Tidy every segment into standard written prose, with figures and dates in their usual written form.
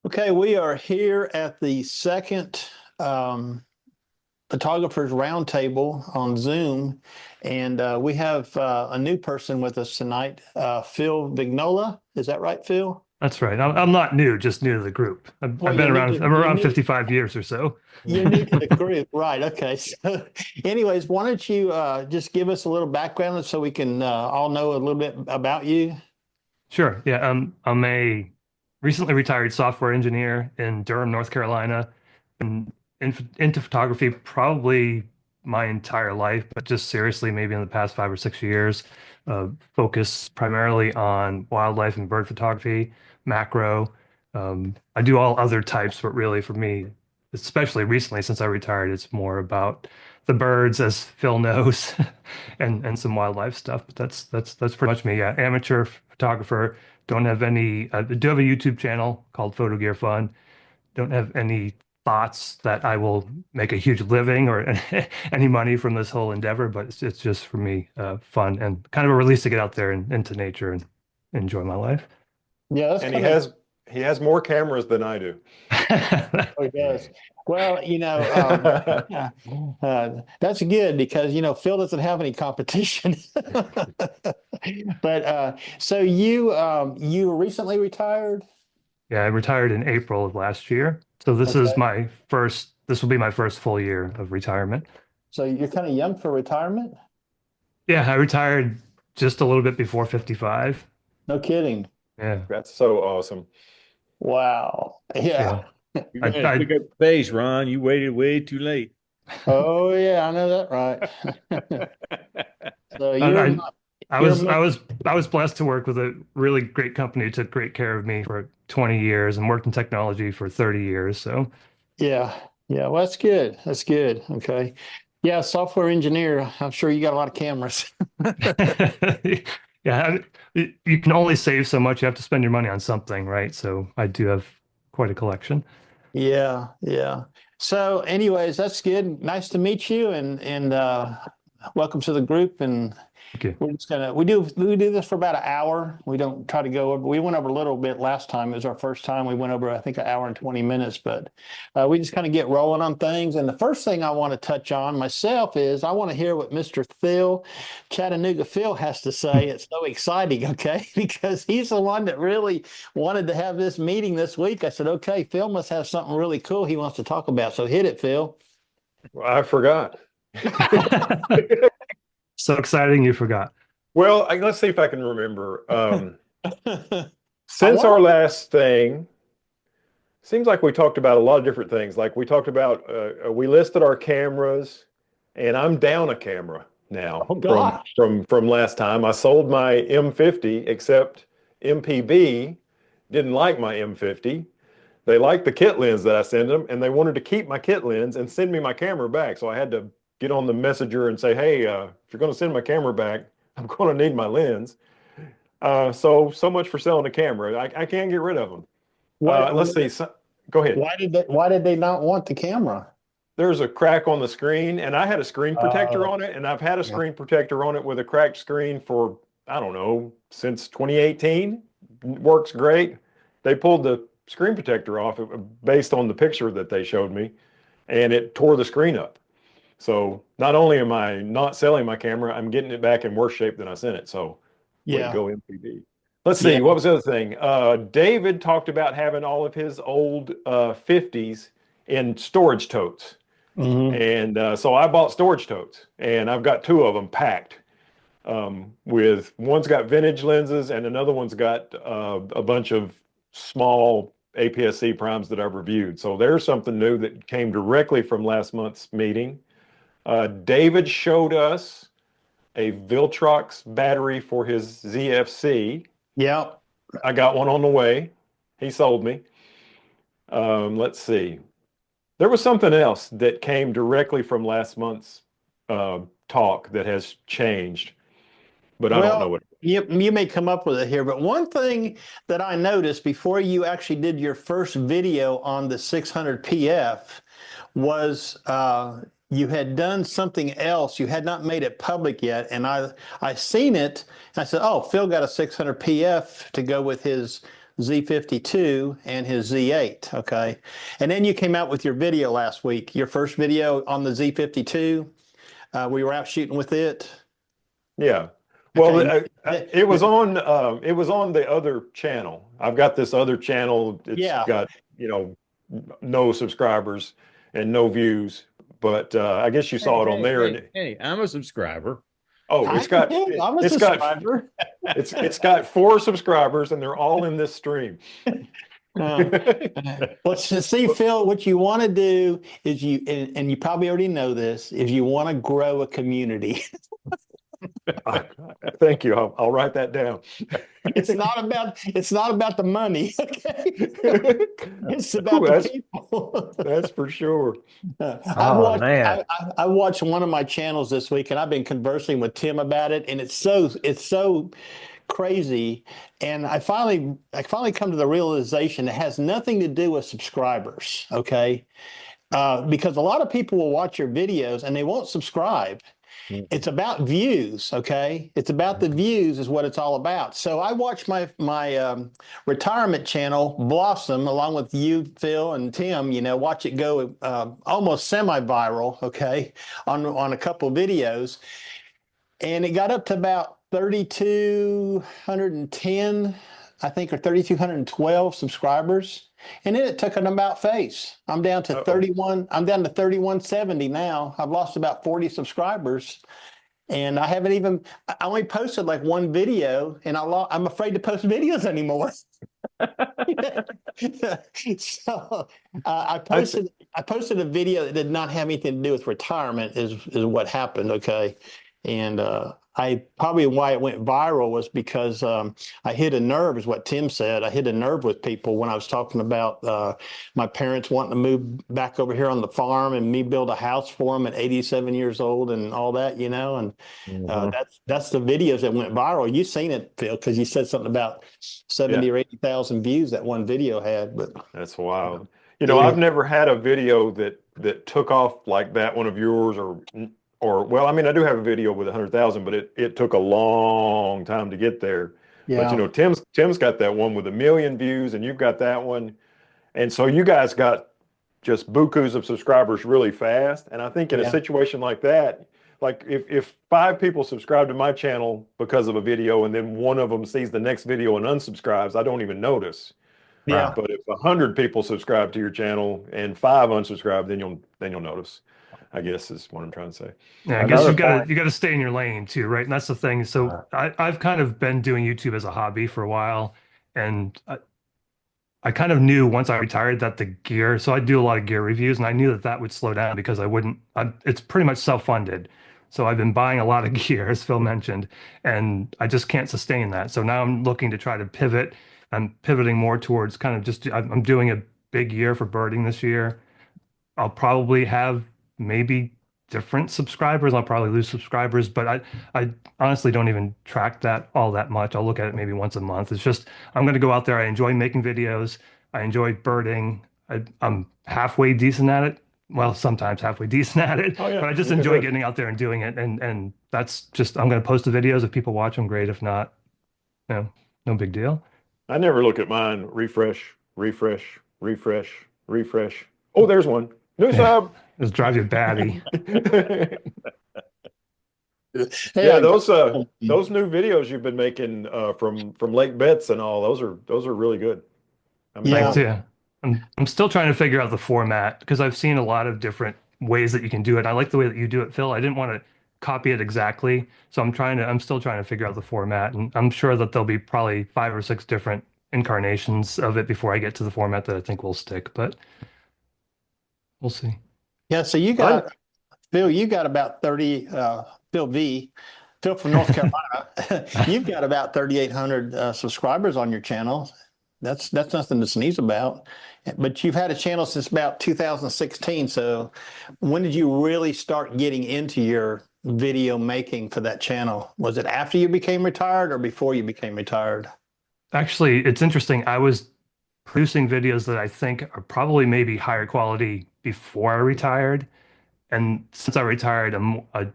Okay, we are here at the second photographers roundtable on Zoom, and we have a new person with us tonight, Phil Vignola. Is that right, Phil? That's right. I'm not new, just new to the group. Well, I've been around. I'm you're around new 55 years or so. you're new to the group, right? Okay. So, anyways, why don't you just give us a little background so we can all know a little bit about you? Sure. Yeah. I'm a recently retired software engineer in Durham, North Carolina, and into photography probably my entire life, but just seriously, maybe in the past 5 or 6 years, focus primarily on wildlife and bird photography, macro. I do all other types, but really for me, especially recently since I retired, it's more about the birds, as Phil knows, and some wildlife stuff. But that's pretty much me. Yeah, amateur photographer. Don't have any. I do have a YouTube channel called Photo Gear Fun. Don't have any thoughts that I will make a huge living or any money from this whole endeavor, but it's just for me, fun and kind of a release to get out there and into nature and enjoy my life. Yeah, that's And he kind of has more cameras than I do. Oh, he does. Well, yeah, that's good because Phil doesn't have any competition. But so you recently retired? Yeah, I retired in April of last year. So Okay. this will be my first full year of retirement. So you're kind of young for retirement? Yeah, I retired just a little bit before 55. No kidding. Yeah. That's so awesome. Wow. Yeah. Yeah. You're I, gonna have to I, pick up the pace, Ron. You waited way too late. Oh yeah, I know that right. So I, I you're was, much I was, I was blessed to work with a really great company who took great care of me for 20 years and worked in technology for 30 years. So, yeah. Yeah, well that's good. That's good. Okay. Yeah, software engineer. I'm sure you got a lot of cameras. yeah, you can only save so much. You have to spend your money on something, right? So I do have quite a collection. Yeah, yeah. So, anyways, that's good. Nice to meet you, and welcome to the group. And Okay. we're just gonna we do this for about an hour. We don't try to go over. We went over a little bit last time. It was our first time. We went over I think an hour and 20 minutes, but we just kind of get rolling on things. And the first thing I want to touch on myself is I want to hear what Mr. Phil Chattanooga Phil has to say. It's so exciting, okay? Because he's the one that really wanted to have this meeting this week. I said, okay, Phil must have something really cool he wants to talk about. So hit it, Phil. Well, I forgot. So exciting you forgot. Well, let's see if I can remember. I Since want our last thing, seems like we talked about a lot of different things. Like we talked about, we listed our cameras, and I'm down a camera now oh from gosh. from last time. I sold my M50, except MPB didn't like my M50. They liked the kit lens that I sent them, and they wanted to keep my kit lens and send me my camera back. So I had to get on the messenger and say, "Hey, if you're going to send my camera back, I'm going to need my lens." So much for selling the camera. I can't get rid of them. What, Let's see. Go ahead. why did they not want the camera? There's a crack on the screen, and I had a screen protector Uh, on it, and I've had a yeah. screen protector on it with a cracked screen for, I don't know, since 2018. Works great. They pulled the screen protector off based on the picture that they showed me, and it tore the screen up. So not only am I not selling my camera, I'm getting it back in worse shape than I sent it. So way to Yeah. go, MPD. Let's Yeah. see, what was the other thing? David talked about having all of his old 50s in storage totes. Hmm. And so I bought storage totes, and I've got two of them packed. With one's got vintage lenses, and another one's got a bunch of small APS-C primes that I've reviewed. So there's something new that came directly from last month's meeting. David showed us a Viltrox battery for his ZFC. Yeah. I got one on the way. He sold me. Let's see. There was something else that came directly from last month's talk that has changed, but I don't know Well, what. you may come up with it here, but one thing that I noticed before you actually did your first video on the 600 PF was you had done something else. You had not made it public yet, and I seen it. And I said, "Oh, Phil got a 600 PF to go with his Z52 and his Z8. Okay. And then you came out with your video last week, your first video on the Z52. We were out shooting with it. Yeah. Well, Okay. it was on the other channel. I've got this other channel. It's Yeah. got, no subscribers and no views, but I guess you saw it on there. Hey, I'm a subscriber. Oh, I'm a it's got subscriber. it's got 4 subscribers and they're all in this stream. Well, see, Phil, what you want to do is and you probably already know this, is you want to grow a community. Thank you. I'll write that down. It's not about the money. Okay. It's about the people. That's for sure. I watched one of my channels this week, and I've been conversing with Tim about it, and it's so crazy. And I finally come to the realization it has nothing to do with subscribers. Okay. Because a lot of people will watch your videos and they won't subscribe. It's about views, okay? It's about the views is what it's all about. So I watched my retirement channel blossom along with you, Phil, and Tim. Watch it go almost semi-viral, okay, on a couple of videos, and it got up to about 3,210, I think, or 3,212 subscribers. And then it took an about face. I'm down to 31. I'm down to 3,170 now. I've lost about 40 subscribers. And I only posted like one video, and I'm afraid to post videos anymore. So I posted a video that did not have anything to do with retirement is what happened. Okay. And probably why it went viral was because I hit a nerve, is what Tim said. I hit a nerve with people when I was talking about my parents wanting to move back over here on the farm and me build a house for them at 87 years old and all that, and that's the videos that went viral. You've seen it, Phil, because you said something about 70 or 80,000 views that one video had. But that's wild. I've never had a video that took off like that one of yours, or well, I mean, I do have a video with 100,000, but it took a long time to get there. Yeah. But Tim's got that one with 1 million views, and you've got that one, and so you guys got just bukus of subscribers really fast. And I think in a situation like that, like if 5 people subscribe to my channel because of a video, and then one of them sees the next video and unsubscribes, I don't even notice. Yeah. But if 100 people subscribe to your channel and 5 unsubscribe, then you'll notice, I guess is what I'm trying to say. Yeah, I guess you got to stay in your lane too, right? And that's the thing. So I've kind of been doing YouTube as a hobby for a while, and I kind of knew once I retired that the gear. So I do a lot of gear reviews, and I knew that would slow down because it's pretty much self-funded. So I've been buying a lot of gear, as Phil mentioned, and I just can't sustain that. So now I'm looking to try to pivot. I'm pivoting more towards I'm doing a big year for birding this year. I'll probably have maybe different subscribers. I'll probably lose subscribers, but I honestly don't even track that all that much. I'll look at it maybe once a month. It's just, I'm going to go out there. I enjoy making videos. I enjoy birding. I'm halfway decent at it. Well, sometimes halfway decent at it, but I just enjoy getting out there and doing it. And that's just, I'm going to post the videos. If people watch them, great. If not, no big deal. I never look at mine. Refresh. Oh, there's one. New sub. Just drive you batty. Yeah, those new videos you've been making from Lake Betts and all, those are really good. Thanks, yeah. I'm still trying to figure out the format because I've seen a lot of different ways that you can do it. I like the way that you do it, Phil. I didn't want to copy it exactly, so I'm still trying to figure out the format, and I'm sure that there'll be probably 5 or 6 different incarnations of it before I get to the format that I think will stick, but we'll see. Yeah, so Phil, you got about 30, Phil from North Carolina, you've got about 3,800 subscribers on your channel. That's nothing to sneeze about. But you've had a channel since about 2016. So when did you really start getting into your video making for that channel? Was it after you became retired or before you became retired? Actually, it's interesting. I was producing videos that I think are probably maybe higher quality before I retired. And since I retired,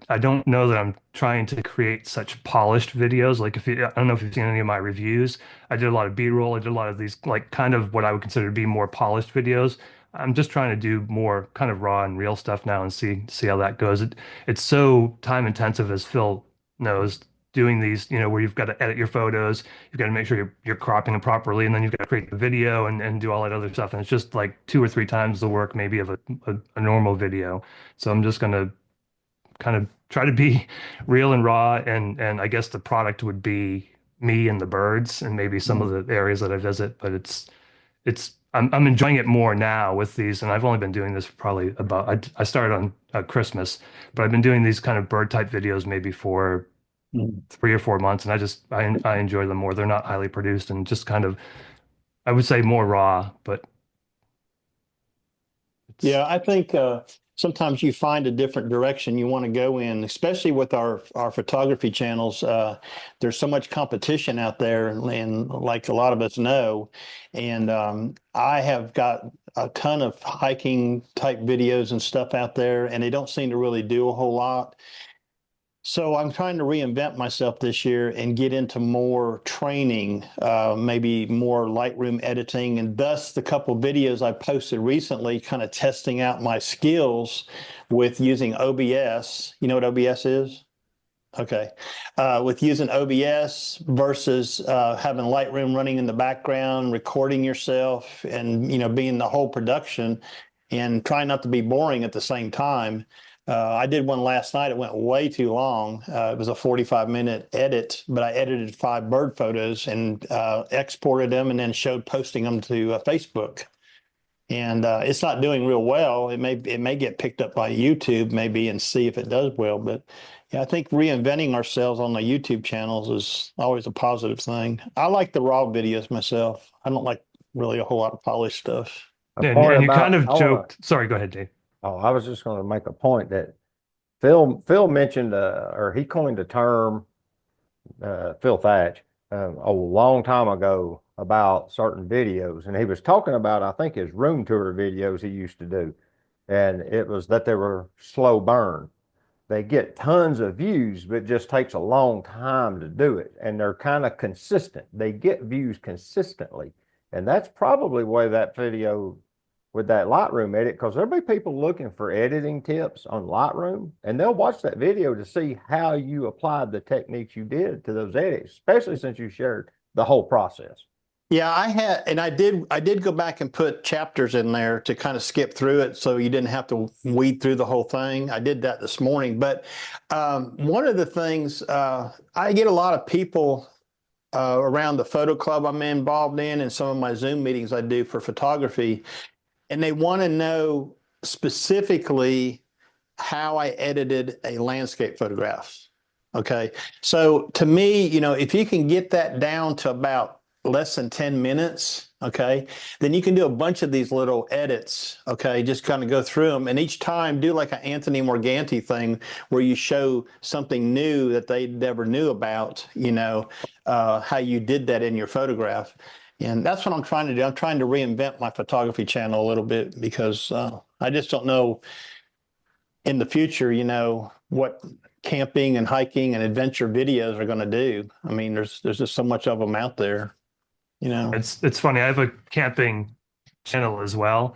I don't know that I'm trying to create such polished videos. Like I don't know if you've seen any of my reviews. I did a lot of B-roll. I did a lot of these like kind of what I would consider to be more polished videos. I'm just trying to do more kind of raw and real stuff now and see how that goes. It's so time intensive, as Phil knows, doing these, where you've got to edit your photos, you've got to make sure you're cropping them properly, and then you've got to create the video and do all that other stuff. And it's just like two or three times the work maybe of a normal video. So I'm just gonna kind of try to be real and raw, and I guess the product would be me and the birds and maybe some of the areas that I visit. But I'm enjoying it more now with these, and I've only been doing this for probably I started on Christmas, but I've been doing these kind of bird type videos maybe for Mhm. 3 or 4 months, and I enjoy them more. They're not highly produced and just kind of, I would say, more raw, but it's Yeah, I think sometimes you find a different direction you want to go in, especially with our photography channels. There's so much competition out there, and like a lot of us know, and I have got a ton of hiking type videos and stuff out there, and they don't seem to really do a whole lot. So I'm trying to reinvent myself this year and get into more training, maybe more Lightroom editing, and thus the couple videos I posted recently, kind of testing out my skills with using OBS. You know what OBS is? Okay. With using OBS versus having Lightroom running in the background, recording yourself, and being the whole production, and trying not to be boring at the same time. I did one last night. It went way too long. It was a 45-minute edit, but I edited 5 bird photos and exported them and then showed posting them to Facebook. And it's not doing real well. It may get picked up by YouTube maybe and see if it does well. But yeah, I think reinventing ourselves on the YouTube channels is always a positive thing. I like the raw videos myself. I don't like really a whole lot of polished stuff. A point and you kind about of I want to. joked. Sorry, go ahead, Dave. Oh, I was just going to make a point that Phil mentioned, or he coined the term, Phil Thach, a long time ago about certain videos, and he was talking about, I think, his room tour videos he used to do, and it was that they were slow burn. They get tons of views, but it just takes a long time to do it, and they're kind of consistent. They get views consistently, and that's probably why that video with that Lightroom edit, because there'll be people looking for editing tips on Lightroom, and they'll watch that video to see how you applied the techniques you did to those edits, especially since you shared the whole process. Yeah, I did go back and put chapters in there to kind of skip through it so you didn't have to weed through the whole thing. I did that this morning. But one of the things I get a lot of people around the photo club I'm involved in and some of my Zoom meetings I do for photography, and they want to know specifically how I edited a landscape photograph. Okay. So to me, if you can get that down to about less than 10 minutes, okay, then you can do a bunch of these little edits, okay, just kind of go through them. And each time do like an Anthony Morganti thing where you show something new that they never knew about, how you did that in your photograph. And that's what I'm trying to do. I'm trying to reinvent my photography channel a little bit because I just don't know in the future, what camping and hiking and adventure videos are going to do. I mean, there's just so much of them out there. It's funny. I have a camping channel as well,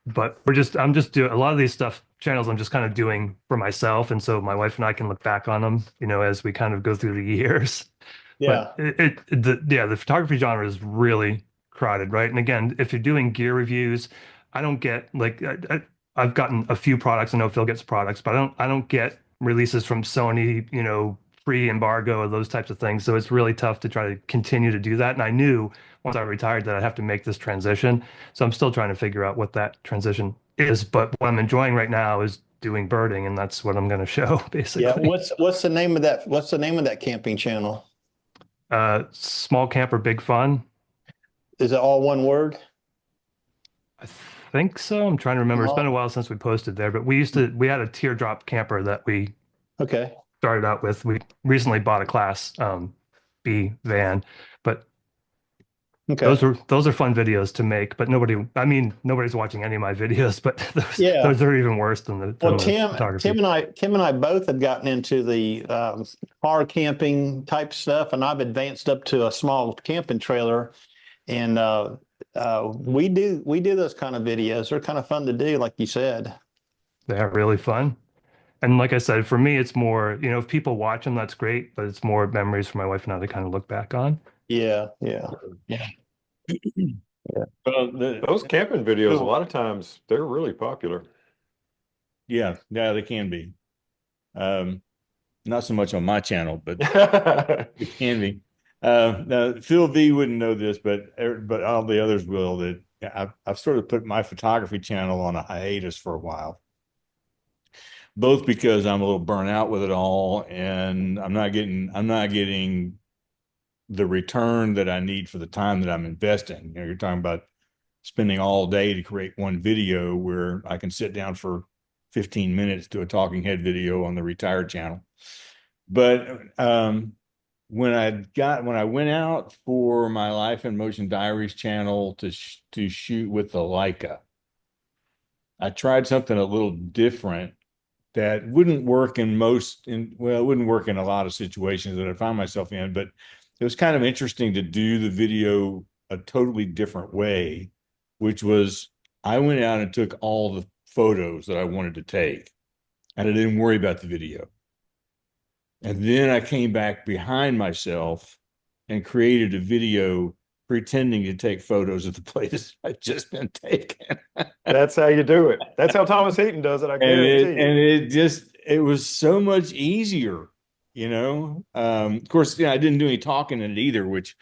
but I'm just doing a lot of these stuff channels. I'm just kind of doing for myself, and so my wife and I can look back on them, as we kind of go through the years. But Yeah. the photography genre is really crowded, right? And again, if you're doing gear reviews, I don't get like I've gotten a few products. I know Phil gets products, but I don't get releases from Sony, pre-embargo or those types of things. So it's really tough to try to continue to do that. And I knew once I retired that I'd have to make this transition. So I'm still trying to figure out what that transition is. But what I'm enjoying right now is doing birding, and that's what I'm going to show Yeah. basically. What's the name of that? What's the name of that camping channel? Small camper, big fun. Is it all one word? I think so. I'm trying to remember. It's been a while since we posted there, but we had a teardrop camper that we Okay. started out with. We recently bought a class B van, but Okay. Those are fun videos to make, but nobody's watching any of my videos, but Yeah. those are even worse than Well, the Tim, photography. Tim and I both have gotten into the car camping type stuff, and I've advanced up to a small camping trailer, and we do those kind of videos. They're kind of fun to do, like you said. They are really fun. And like I said, for me, it's more, if people watch them, that's great, but it's more memories for my wife and I to kind of look back on. Yeah, yeah, yeah, yeah. Well, Those camping videos, a so- lot of times, they're really popular. yeah, they can be. Not so much on my channel, but it can be. Now, Phil V wouldn't know this, but all the others will. That I've sort of put my photography channel on a hiatus for a while, both because I'm a little burnt out with it all, and I'm not getting the return that I need for the time that I'm investing. You're talking about spending all day to create one video where I can sit down for 15 minutes to a talking head video on the retired channel. But when I went out for my Life in Motion Diaries channel to shoot with the Leica, I tried something a little different that wouldn't work it wouldn't work in a lot of situations that I find myself in, but it was kind of interesting to do the video a totally different way, which was I went out and took all the photos that I wanted to take, and I didn't worry about the video. And then I came back behind myself and created a video pretending to take photos of the places I'd just been taken. That's how you do it. That's how Thomas Heaton does it, I guarantee you. It was so much easier, Of course, I didn't do any talking in it either, which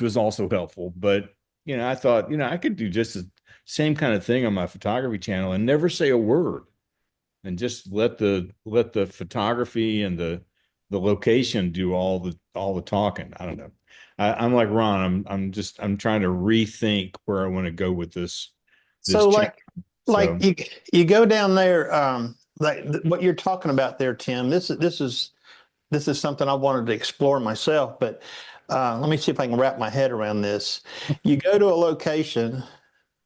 was also helpful. But I thought, I could do just the same kind of thing on my photography channel and never say a word, and just let the photography and the location do all the talking. I don't know. I'm like Ron. I'm trying to rethink where I want to go with this So channel. like you go down there, what you're talking about there, Tim. This is something I wanted to explore myself, but let me see if I can wrap my head around this. You go to a location,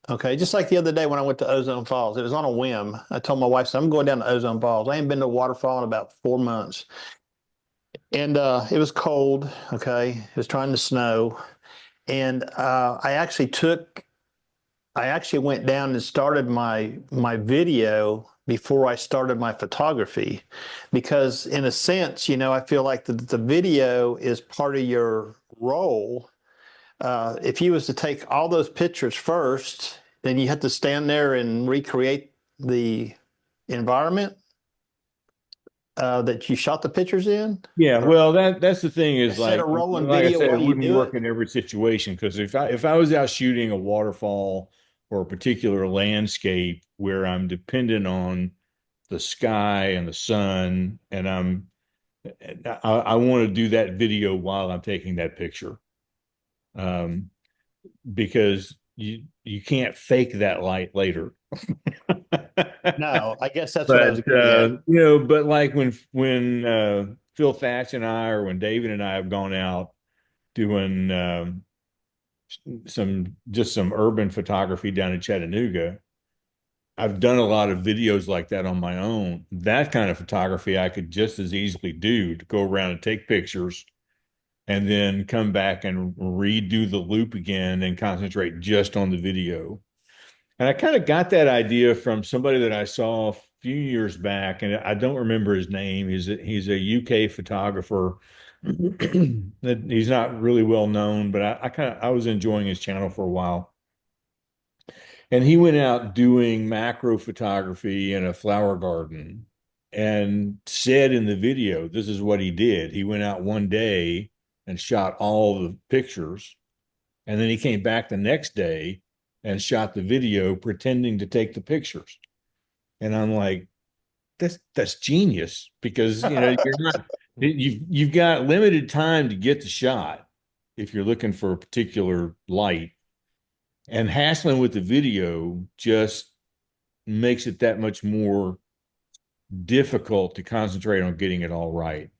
okay, just like the other day when I went to Ozone Falls. It was on a whim. I told my wife, I'm going down to Ozone Falls. I ain't been to a waterfall in about 4 months. And it was cold, okay. It was trying to snow. And I actually went down and started my video before I started my photography, because in a sense, I feel like the video is part of your role. If you was to take all those pictures first, then you have to stand there and recreate the environment that you shot the pictures in. Yeah, well, that's the thing is Instead of rolling like I video said, it while you wouldn't do work it. in every situation, because if I was out shooting a waterfall or a particular landscape where I'm dependent on the sky and the sun, and I want to do that video while I'm taking that picture, um, because you can't fake that light later. No, I guess that's what I was But getting at. but like when Phil Thach and I, or when David and I have gone out doing some urban photography down in Chattanooga, I've done a lot of videos like that on my own. That kind of photography I could just as easily do, to go around and take pictures and then come back and redo the loop again and concentrate just on the video. And I kind of got that idea from somebody that I saw a few years back, and I don't remember his name. He's a UK photographer. That he's not really well known, but I was enjoying his channel for a while. And he went out doing macro photography in a flower garden, and said in the video, this is what he did. He went out one day and shot all the pictures, and then he came back the next day and shot the video pretending to take the pictures. And I'm like, that's genius, because you're not you've got limited time to get the shot if you're looking for a particular light, and hassling with the video just makes it that much more difficult to concentrate on getting it all right.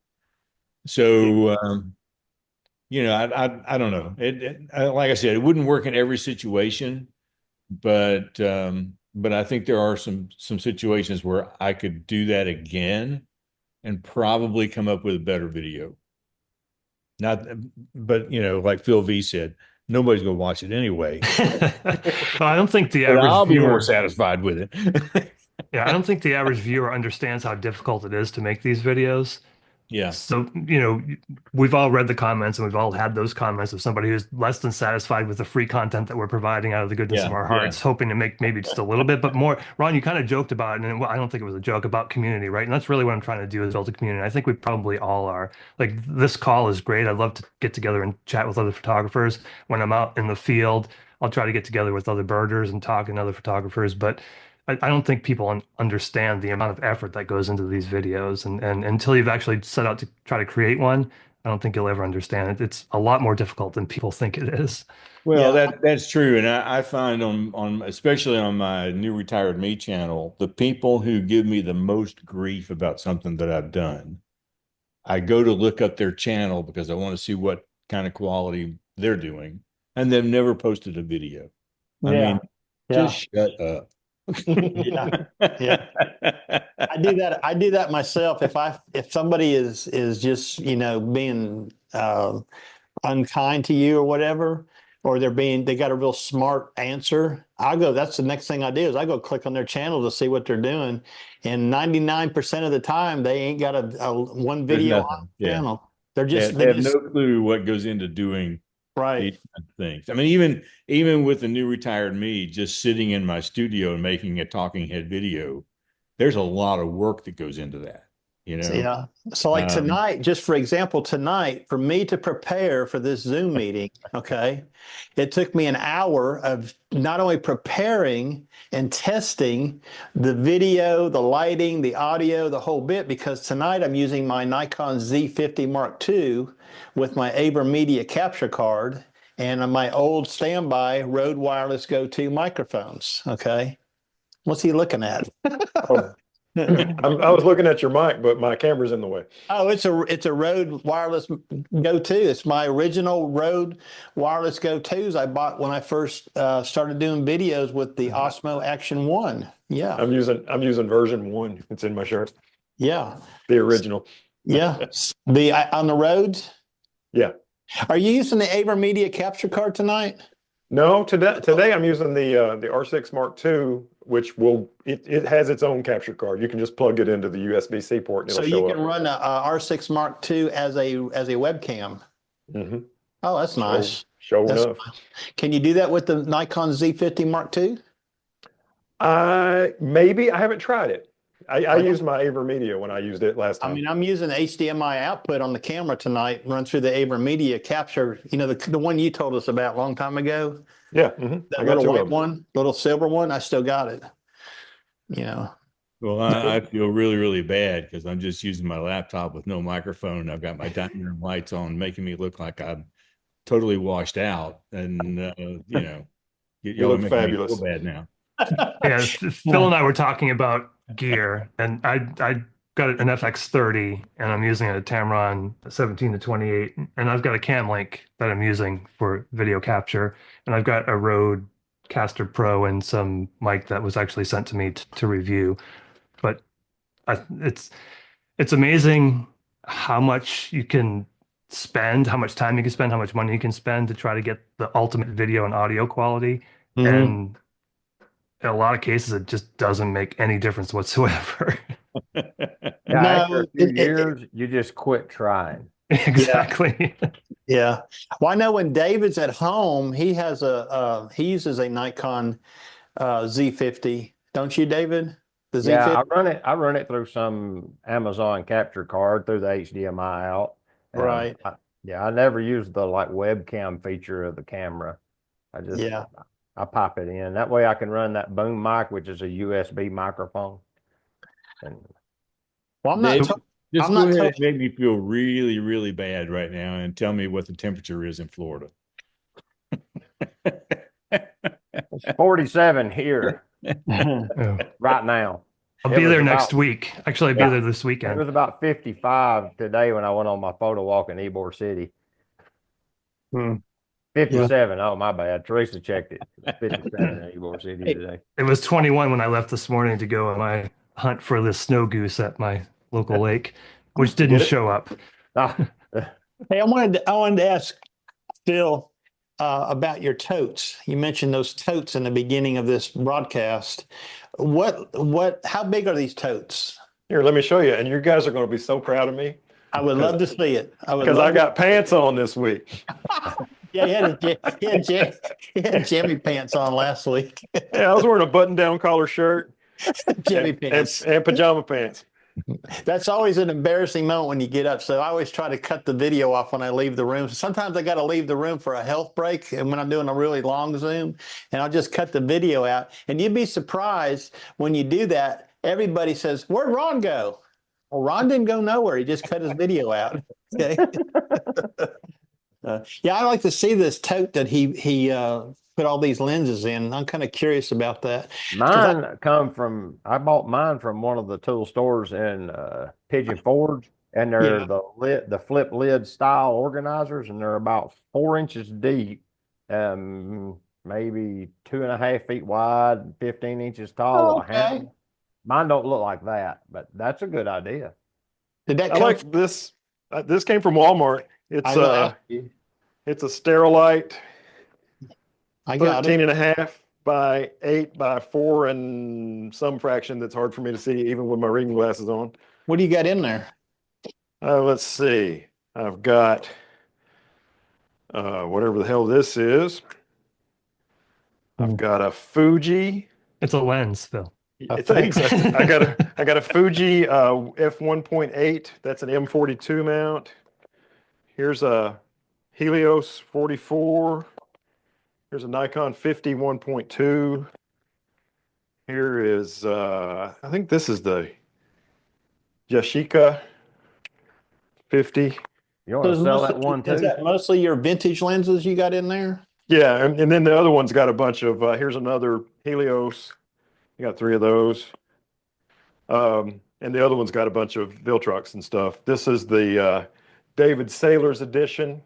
So I don't know. Like I said, it wouldn't work in every situation, but I think there are some situations where I could do that again and probably come up with a better video. Not, but like Phil V said, nobody's gonna watch it anyway. Well, I don't think the But average I'll be more viewer, satisfied with it. yeah, I don't think the average viewer understands how difficult it is to make these videos. Yeah, So, we've all read the comments and we've all had those comments of somebody who's less than satisfied with the free content that we're providing out of the goodness of yeah, our yeah, hearts, hoping to make maybe just a little bit, but more. Ron, you kind of joked about it, and well, I don't think it was a joke about community, right? And that's really what I'm trying to do is build a community. I think we probably all are. Like this call is great. I'd love to get together and chat with other photographers. When I'm out in the field, I'll try to get together with other birders and talk and other photographers, but I don't think people understand the amount of effort that goes into these videos. And until you've actually set out to try to create one, I don't think you'll ever understand it. It's a lot more difficult than people think it is. Well, Yeah. that's true, and I find on especially on my New Retired Me channel, the people who give me the most grief about something that I've done, I go to look up their channel because I want to see what kind of quality they're doing, and they've never posted a video. I Yeah. mean, Yeah. just shut up. Yeah. Yeah. I do that myself. If somebody is just, being unkind to you or whatever, or they got a real smart answer, that's the next thing I do is I go click on their channel to see what they're doing. And 99% of the time they ain't got a one There's video on nothing. the Yeah. channel. They're They, just, they have no clue what goes into doing right. these kinds of things. I mean, even with the New Retired Me, just sitting in my studio and making a talking head video, there's a lot of work that goes into that, you So, know. yeah. So like tonight, just for example, tonight, for me to prepare for this Zoom meeting, okay, it took me an hour of not only preparing and testing the video, the lighting, the audio, the whole bit, because tonight I'm using my Nikon Z50 Mark II with my AverMedia capture card and my old standby Rode Wireless Go 2 microphones, okay? What's he looking at? Oh, I was looking at your mic, but my camera's in the way. Oh, it's a Rode Wireless Go 2. It's my original Rode Wireless Go 2s I bought when I first started doing videos with the Osmo Action 1. Yeah. I'm using version 1. It's in my shirt. Yeah. The original. Yeah. On the roads. Yeah. Are you using the AverMedia capture card tonight? No, today I'm using the R6 Mark II, which it has its own capture card. You can just plug it into the USB-C port and So it'll you show can up. run a R6 Mark II as a webcam. Mm-hmm. Oh, that's nice. Show That's enough. nice. Can you do that with the Nikon Z50 Mark II? Maybe I haven't tried it. I Right. used my AverMedia when I used it last I time. mean, I'm using HDMI output on the camera tonight, run through the AverMedia capture, the one you told us about a long time ago, Yeah, that I got little two white of them. one, little silver one. I still got it. Well, I feel really, really bad because I'm just using my laptop with no microphone. I've got my dining room lights on, making me look like I'm totally washed out. And, You y'all are look making me feel fabulous. bad now. Yeah, Phil and I were talking about gear, and I got an FX30, and I'm using a Tamron 17 to 28, and I've got a cam link that I'm using for video capture, and I've got a Rode Caster Pro and some mic that was actually sent to me to review. But it's amazing how much you can spend, how much time you can spend, how much money you can spend to try to get the ultimate video and audio quality. And in a lot of cases, it just doesn't make any difference whatsoever. Yeah, after No, a few years, you just quit trying. Exactly. yeah. Well, I know when David's at home, he uses a Nikon Z50, don't you, David? The Yeah, Z50, I run it through some Amazon capture card through the HDMI out. right? Yeah, I never use the like webcam feature of the camera. Yeah. I pop it in. That way I can run that boom mic, which is a USB microphone. And Well, I'm Dave, not. just I'm go not. ahead and make me feel really, really bad right now and tell me what the temperature is in Florida. it's 47 here Oh. right now. I'll It be was there next about- week. Actually, I'll be Yeah. there this It weekend. was about 55 today when I went on my photo walk in Ybor City. Hmm. 57. Oh, my bad. Teresa checked it. 57 in Ybor City Hey. today. It was 21 when I left this morning to go on my hunt for the snow goose at my local lake, which didn't Get it? show up. Ah, Hey, I wanted to ask Phil about your totes. You mentioned those totes in the beginning of this broadcast. How big are these totes? Here, let me show you. And you guys are going to be so proud of me I would love to see it. I would because love I got pants on this week. Yeah, he had jammy pants on last week. Yeah, I was wearing a button-down collar shirt Jammy and, pants. and pajama pants. That's always an embarrassing moment when you get up. So I always try to cut the video off when I leave the room. Sometimes I got to leave the room for a health break, and when I'm doing a really long Zoom, and I'll just cut the video out. And you'd be surprised when you do that. Everybody says, "Where'd Ron go?" Well, Ron didn't go nowhere. He just cut his video out. Okay. Yeah, I like to see this tote that he put all these lenses in. I'm kind of curious about that. I bought mine from one of the tool stores in Pigeon Forge, and they're Yeah. the flip lid style organizers, and they're about 4 inches deep, maybe 2.5 feet wide, 15 inches tall with a Okay. handle. Mine don't look like that, but that's a good idea. Did that I come? like this. This came from Walmart. I know. It's a Sterilite, I got 13 it. and a half by 8 by 4 and some fraction that's hard for me to see even with my reading glasses on. What do you got in there? Let's see. I've got whatever the hell this is. I've got a Fuji. It's a lens, Phil. Thanks. I got a Fuji f1.8. That's an M42 mount. Here's a Helios 44. Here's a Nikon 50 1.2. Here is I think this is the Yashica 50. You want to sell that one Is too? that mostly your vintage lenses you got in there? Yeah, and then the other one's got a bunch of here's another Helios. You got 3 of those. And the other one's got a bunch of Viltrox and stuff. This is the David Saylors edition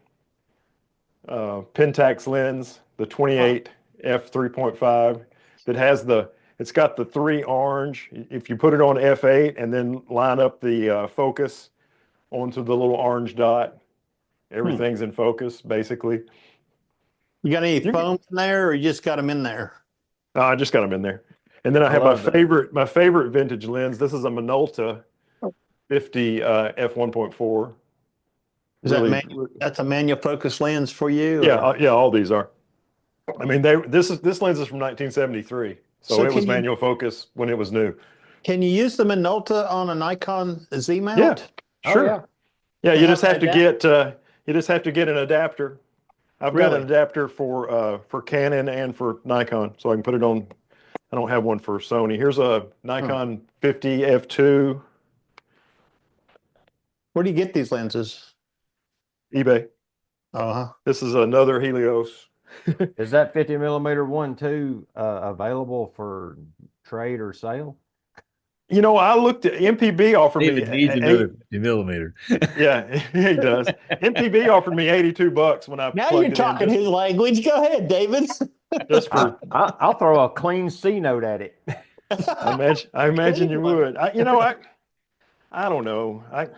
Pentax lens, the 28 f3.5 that has it's got the 3 orange. If you put it on f8 and then line up the focus onto the little orange dot, everything's in focus basically. You got any foams in there, or you just got them in there? I just got them in there. And then I have my favorite vintage lens. This is a Minolta 50 f1.4. That's a manual focus lens for you? Yeah, yeah, all these are. I mean, this lens is from 1973, so it was manual focus when it was new. Can you use the Minolta on a Nikon Z mount? Yeah, sure. Oh, yeah. You just have to get an adapter. I've got an adapter for Canon and for Nikon, so I can put it on. I don't have one for Sony. Here's a Nikon 50 f2. Where do you get these lenses? eBay. Uh-huh. This is another Helios. Is that 50 millimeter 1.2 available for trade or sale? You know, I looked at MPB offered David me needs another 50 millimeter. Yeah, he does. MPB offered me $82 when I Now plugged you're talking his language. Go ahead, David. Just for I'll throw a clean C note at it. I imagine you would. I don't know. I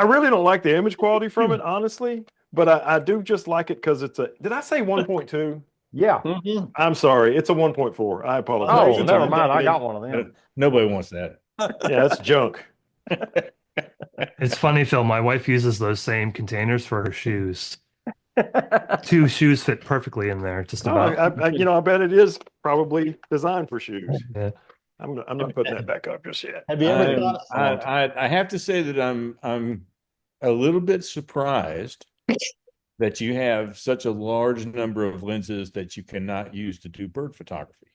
really don't like the image quality from it, honestly. But I do just like it because it's did I say 1.2? Yeah. Mm-hmm. I'm sorry. It's a 1.4. I apologize. Oh, never mind. I got one of them. Nobody wants that. Yeah, that's junk. It's funny, Phil. My wife uses those same containers for her shoes. 2 shoes fit perfectly in there, just about. I bet it is probably designed for shoes. Yeah. I'm not putting that back up just yet. Have you ever thought? I have to say that I'm a little bit surprised that you have such a large number of lenses that you cannot use to do bird photography.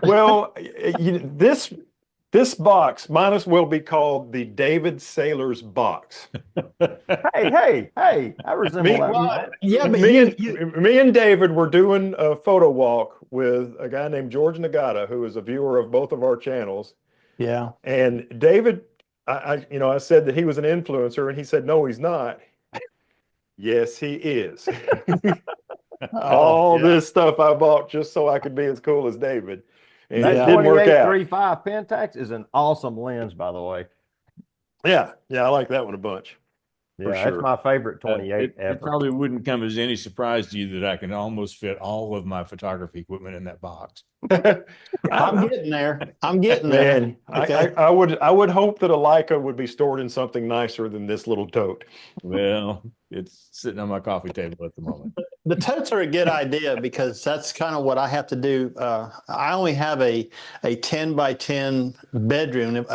Well, this box might as well be called the David Saylors box. Hey, I resemble that. Yeah, but me and David were doing a photo walk with a guy named George Nagata, who is a viewer of both of our channels. Yeah. And David, I said that he was an influencer, and he said, no, he's not. Yes, he is. Oh, All yeah. this stuff I bought just so I could be as cool as David. And That it didn't work out. 28-35 Pentax is an awesome lens, by the way. Yeah, I like that one a bunch. For Yeah, that's sure. my favorite 28 It ever. probably wouldn't come as any surprise to you that I can almost fit all of my photography equipment in that box. I'm getting there. I'm getting there. Man, Okay. I would hope that a Leica would be stored in something nicer than this little tote. Well, it's sitting on my coffee table at the moment. The totes are a good idea because that's kind of what I have to do. I only have a 10 by 10 bedroom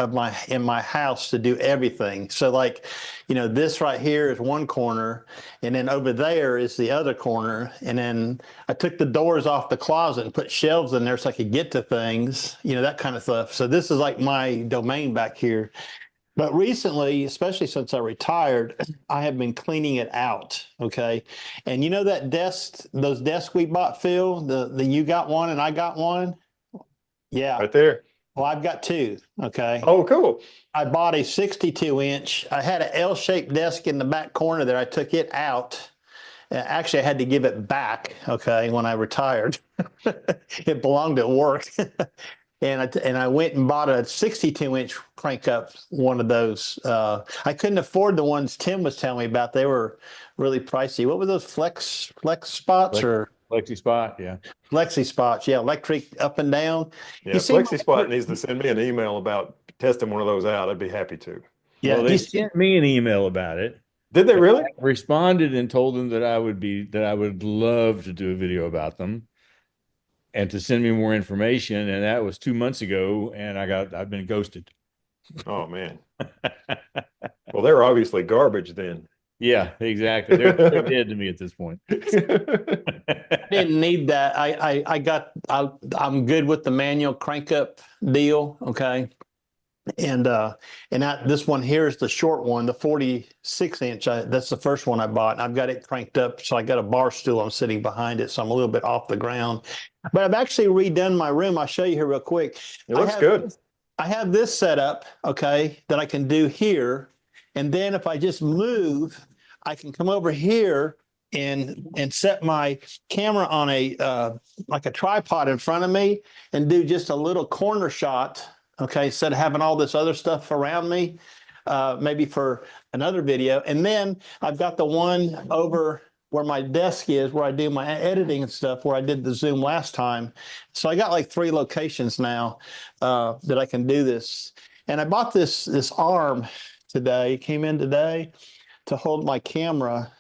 in my house to do everything. So like, this right here is one corner, and then over there is the other corner. And then I took the doors off the closet and put shelves in there so I could get to things, that kind of stuff. So this is like my domain back here. But recently, especially since I retired, I have been cleaning it out. Okay. And that those desks we bought, Phil, the you got one and I got one. Yeah. Right there. Well, I've got two. Okay. Oh, cool. I bought a 62-inch. I had an L-shaped desk in the back corner there. I took it out. Actually, I had to give it back. Okay. When I retired, it belonged at work. And I went and bought a 62-inch crank up, one of those. I couldn't afford the ones Tim was telling me about. They were really pricey. What were those flex spots or Flexi spot, yeah. flexi spots? Yeah, electric up and down. Yeah, You see Flexi Spot needs to send me an email about testing one of those out. I'd be happy to. Yeah, Well, do they you see- sent me an email about it. Did they really? I responded and told them that I would love to do a video about them and to send me more information. And that was 2 months ago, and I've been ghosted. Oh man. Well, they're obviously garbage then. Yeah, exactly. They're dead to me at this point. didn't need that. I'm good with the manual crank up deal. Okay. And this one here is the short one, the 46-inch. That's the first one I bought. And I've got it cranked up, so I got a bar stool. I'm sitting behind it, so I'm a little bit off the ground. But I've actually redone my room. I'll show you here real quick. It looks good. I have this set up, okay, that I can do here, and then if I just move, I can come over here and set my camera on like a tripod in front of me and do just a little corner shot. Okay, instead of having all this other stuff around me, maybe for another video. And then I've got the one over where my desk is, where I do my editing and stuff, where I did the Zoom last time. So I got like 3 locations now that I can do this. And I bought this arm today, came in today to hold my camera.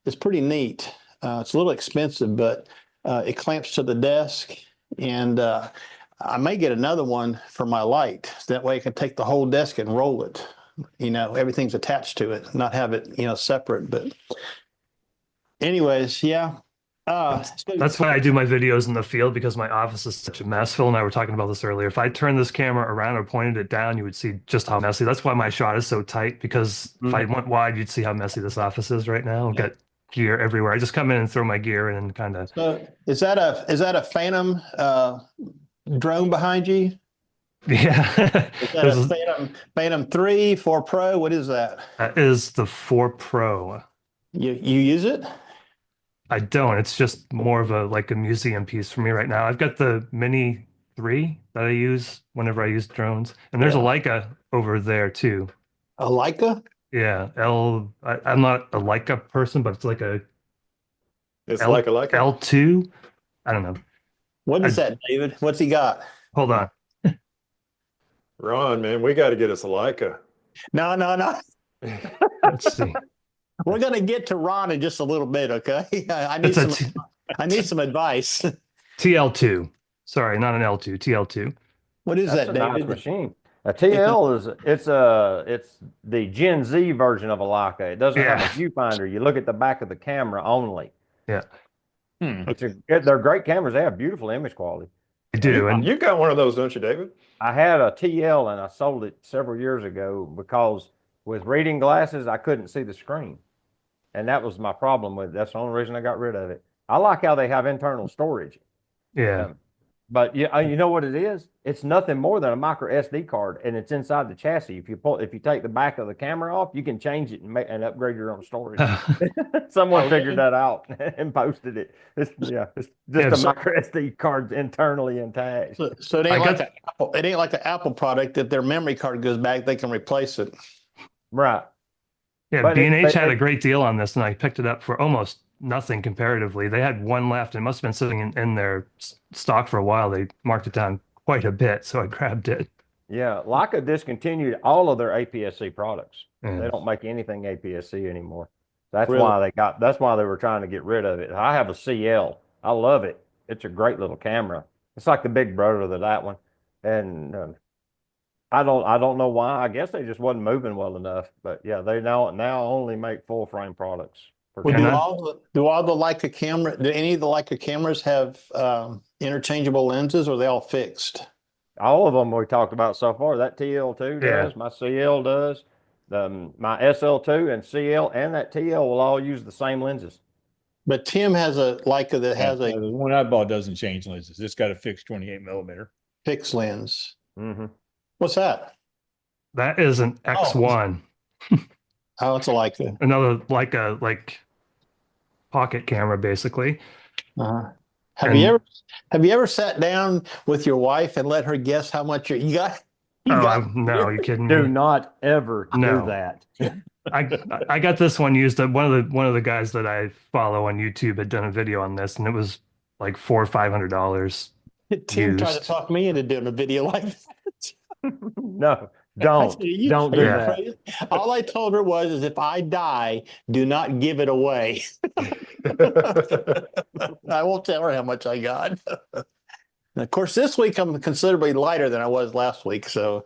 It's pretty neat. It's a little expensive, but it clamps to the desk, and I may get another one for my light. That way I can take the whole desk and roll it. Everything's attached to it, not have it, separate. But anyways, yeah. That's why I do my videos in the field, because my office is such a mess. Phil and I were talking about this earlier. If I turned this camera around or pointed it down, you would see just how messy. That's why my shot is so tight, because if I went wide, you'd see how messy this office is right now. I've got gear everywhere. I just come in and throw my gear in and kind of. So is that a Phantom drone behind you? Yeah. Is that a Phantom 3, 4 Pro? What is that? That is the 4 Pro. You use it? I don't. It's just more of a museum piece for me right now. I've got the Mini 3 that I use whenever I use drones, and there's a Leica over there too. A Leica? Yeah, I'm not a Leica person, but it's like It's like a L2. I don't know. What is that, David? What's he got? Hold on. Ron, man, we got to get us a Leica. No. Let's see. We're going to get to Ron in just a little bit, okay? I need some advice. TL2. Sorry, not an L2, TL2. What is That's that, a nice David? machine. A TL it's the Gen Z version of a Leica. It doesn't have a viewfinder. You look at the back of the camera only. Yeah. They're great cameras. They have beautiful image quality. I do. And You've got one of those, don't you, David? I had a TL and I sold it several years ago because with reading glasses, I couldn't see the screen. And that was my problem with it. That's the only reason I got rid of it. I like how they have internal storage. yeah. But yeah, you know what it is? It's nothing more than a micro SD card, and it's inside the chassis. If you take the back of the camera off, you can change it and upgrade your own storage. Someone Oh, figured really? that out and posted it. It's just Yeah, a so micro SD card internally attached. So it I ain't like got it ain't like the Apple product. If their memory card goes back, they can replace it. Right. yeah, But B&H had a great deal on this, and I picked it up for almost nothing comparatively. They had one left. It must have been sitting in their stock for a while. They marked it down quite a bit, so I grabbed it. yeah, Leica discontinued all of their APS-C products. They Yeah. don't make anything APS-C anymore. That's Really? why that's why they were trying to get rid of it. I have a CL. I love it. It's a great little camera. It's like the big brother to that one. And I don't know why. I guess they just wasn't moving well enough. But yeah, they now only make full frame products for Well, And cameras. I, do all the Leica camera? Do any of the Leica cameras have interchangeable lenses, or are they all fixed? All of them we talked about so far. That TL2 yeah, does, my CL does, my SL2 and CL and that TL will all use the same lenses. But Tim has a Leica that Yeah, has a the one I bought doesn't change lenses. It's got a fixed 28 millimeter. fixed lens. Mm-hmm. What's that? that is an Oh, X1, oh, it's a Leica. another like pocket camera, basically. Uh-huh. And Have you ever sat down with your wife and let her guess how much you got? You oh, got no, you kidding Do me? not ever do No. that. I got this one used. One of the guys that I follow on YouTube had done a video on this, and it was like $400-500 Tim tried to used. talk me into doing a video like that. No, I said, don't are do you Yeah. that. crazy? All I told her was, is if I die, do not give it away. I won't tell her how much I got. And of course, this week I'm considerably lighter than I was last week. So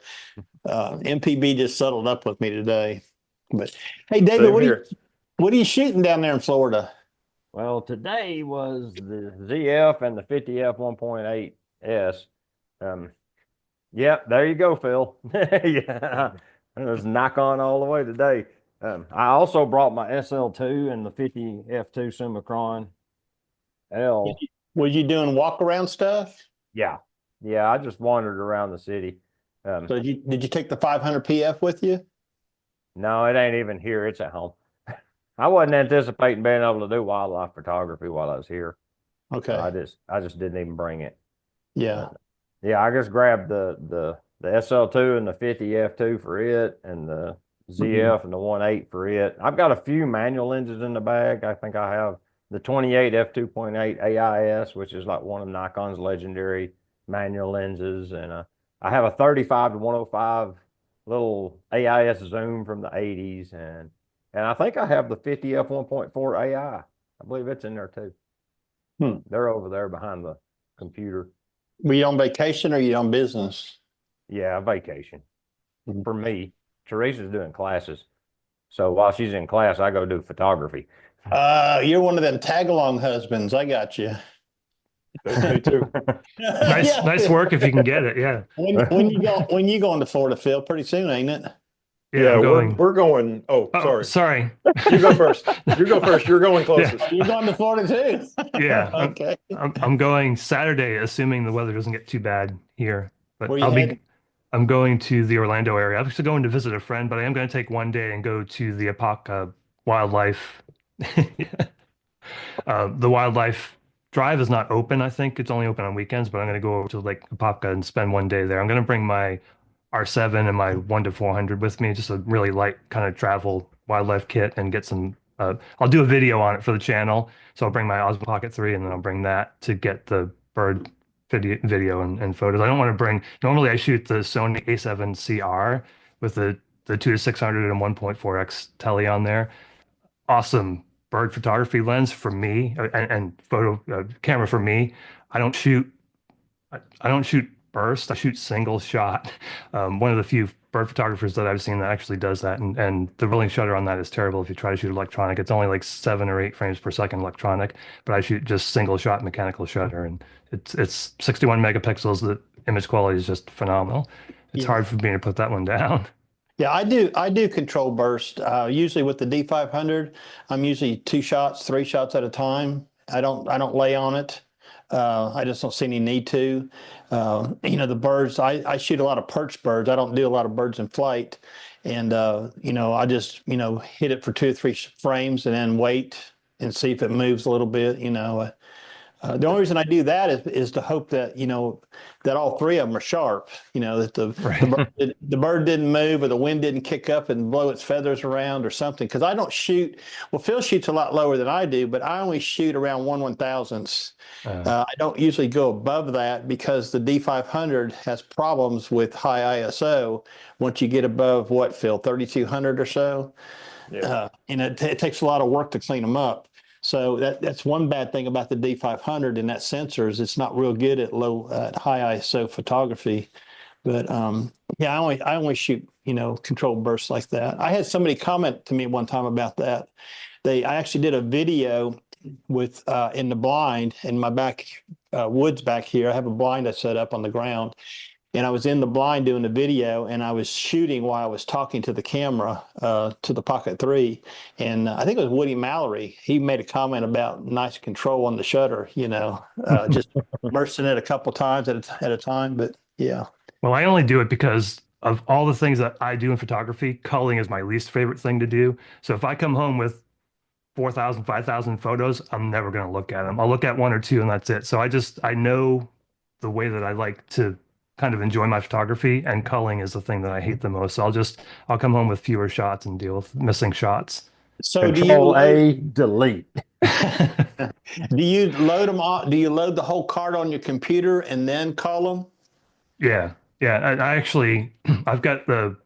MPB just settled up with me today. But hey, David, Same here. what are you shooting down there in Florida? Well, today was the ZF and the 50F 1.8S. Yep, there you go, Phil. Yeah, it was knock on all the way today. I also brought my SL2 and the 50F2 Summicron L. Was you doing walk around stuff? Yeah, yeah, I just wandered around the city. So did you take the 500 PF with you? No, it ain't even here. It's at home. I wasn't anticipating being able to do wildlife photography while I was here. Okay. I just didn't even bring it. Yeah. Yeah, I just grabbed the SL2 and the 50F2 for it, and the ZF and the 1.8 for it. I've got a few manual lenses in the bag. I think I have the 28 f2.8 AIS, which is like one of Nikon's legendary manual lenses, and I have a 35 to 105 little AIS zoom from the 80s, and I think I have the 50F 1.4 AI. I believe it's in there too. They're over there behind the computer. Were you on vacation or you on business? Yeah, vacation. For me, Teresa's doing classes. So while she's in class, I go do photography. You're one of them tag-along husbands. I got you. Me too. Nice work if you can get it. Yeah. When you going to Florida, Phil? Pretty soon, ain't it? Yeah, I'm going. we're going. Oh, Oh, sorry. sorry. You go first. You go first. You're going closest. You're going to Florida too? Yeah. Okay. I'm going Saturday, assuming the weather doesn't get too bad here. But Where you heading? I'm going to the Orlando area. I'm actually going to visit a friend, but I am going to take one day and go to the Apopka wildlife. The wildlife drive is not open, I think. It's only open on weekends, but I'm going to go over to Lake Apopka and spend one day there. I'm going to bring my R7 and my 1 to 400 with me, just a really light kind of travel wildlife kit, and get some. I'll do a video on it for the channel. So I'll bring my Osmo Pocket 3, and then I'll bring that to get the bird video and photos. I don't want to bring. Normally, I shoot the Sony A7 CR with the 2 to 600 and 1.4x tele on there. Awesome bird photography lens for me, and photo camera for me. I don't shoot burst. I shoot single shot. One of the few bird photographers that I've seen that actually does that, and the rolling shutter on that is terrible if you try to shoot electronic. It's only like 7 or 8 frames per second electronic, but I shoot just single shot mechanical shutter, and it's 61 megapixels. The image quality is just phenomenal. It's hard for me to put that one down. Yeah, I do control burst. Usually with the D500, I'm usually 2 shots, 3 shots at a time. I don't lay on it. I just don't see any need to. The birds, I shoot a lot of perch birds. I don't do a lot of birds in flight. And, I just, hit it for 2 or 3 frames and then wait and see if it moves a little bit. The only reason I do that is to hope that that all three of them are sharp. That Right. the bird didn't move or the wind didn't kick up and blow its feathers around or something. Because I don't shoot. Well, Phil shoots a lot lower than I do, but I only shoot around 1/1000th. I don't usually go above that because the D500 has problems with high ISO once you get above what, Phil, 3200 or so. Yeah. And it takes a lot of work to clean them up. So that's one bad thing about the D500 and that sensor is it's not real good at high ISO photography. But yeah, I only shoot controlled bursts like that. I had somebody comment to me one time about that. I actually did a video with in the blind in my back woods back here. I have a blind I set up on the ground, and I was in the blind doing the video, and I was shooting while I was talking to the camera to the Pocket 3. And I think it was Woody Mallory. He made a comment about nice control on the shutter, just bursting it a couple times at a time. But yeah. Well, I only do it because of all the things that I do in photography, culling is my least favorite thing to do. So if I come home with 4,000, 5,000 photos, I'm never going to look at them. I'll look at one or two and that's it. So I know the way that I like to kind of enjoy my photography, and culling is the thing that I hate the most. So I'll come home with fewer shots and deal with missing shots. So Control A, delete. do you load them all? Do you load the whole card on your computer and then cull them? Yeah. Yeah. I actually, I've got the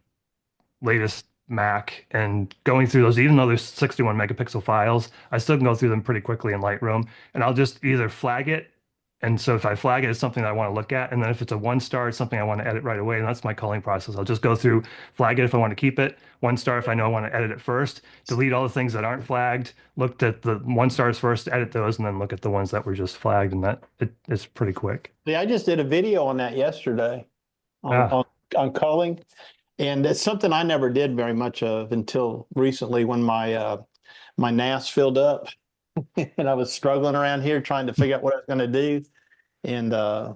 latest Mac, and going through those, even though there's 61 megapixel files, I still can go through them pretty quickly in Lightroom, and I'll just either flag it. And so if I flag it as something that I want to look at, and then if it's a 1 star, it's something I want to edit right away. And that's my culling process. I'll just go through, flag it if I want to keep it, 1 star if I know I want to edit it first, delete all the things that aren't flagged, looked at the 1 stars first, edit those, and then look at the ones that were just flagged. And it's pretty quick. Yeah, I just did a video on that yesterday on culling. And it's something I never did very much of until recently when my NAS filled up and I was struggling around here trying to figure out what I was going to do. And, I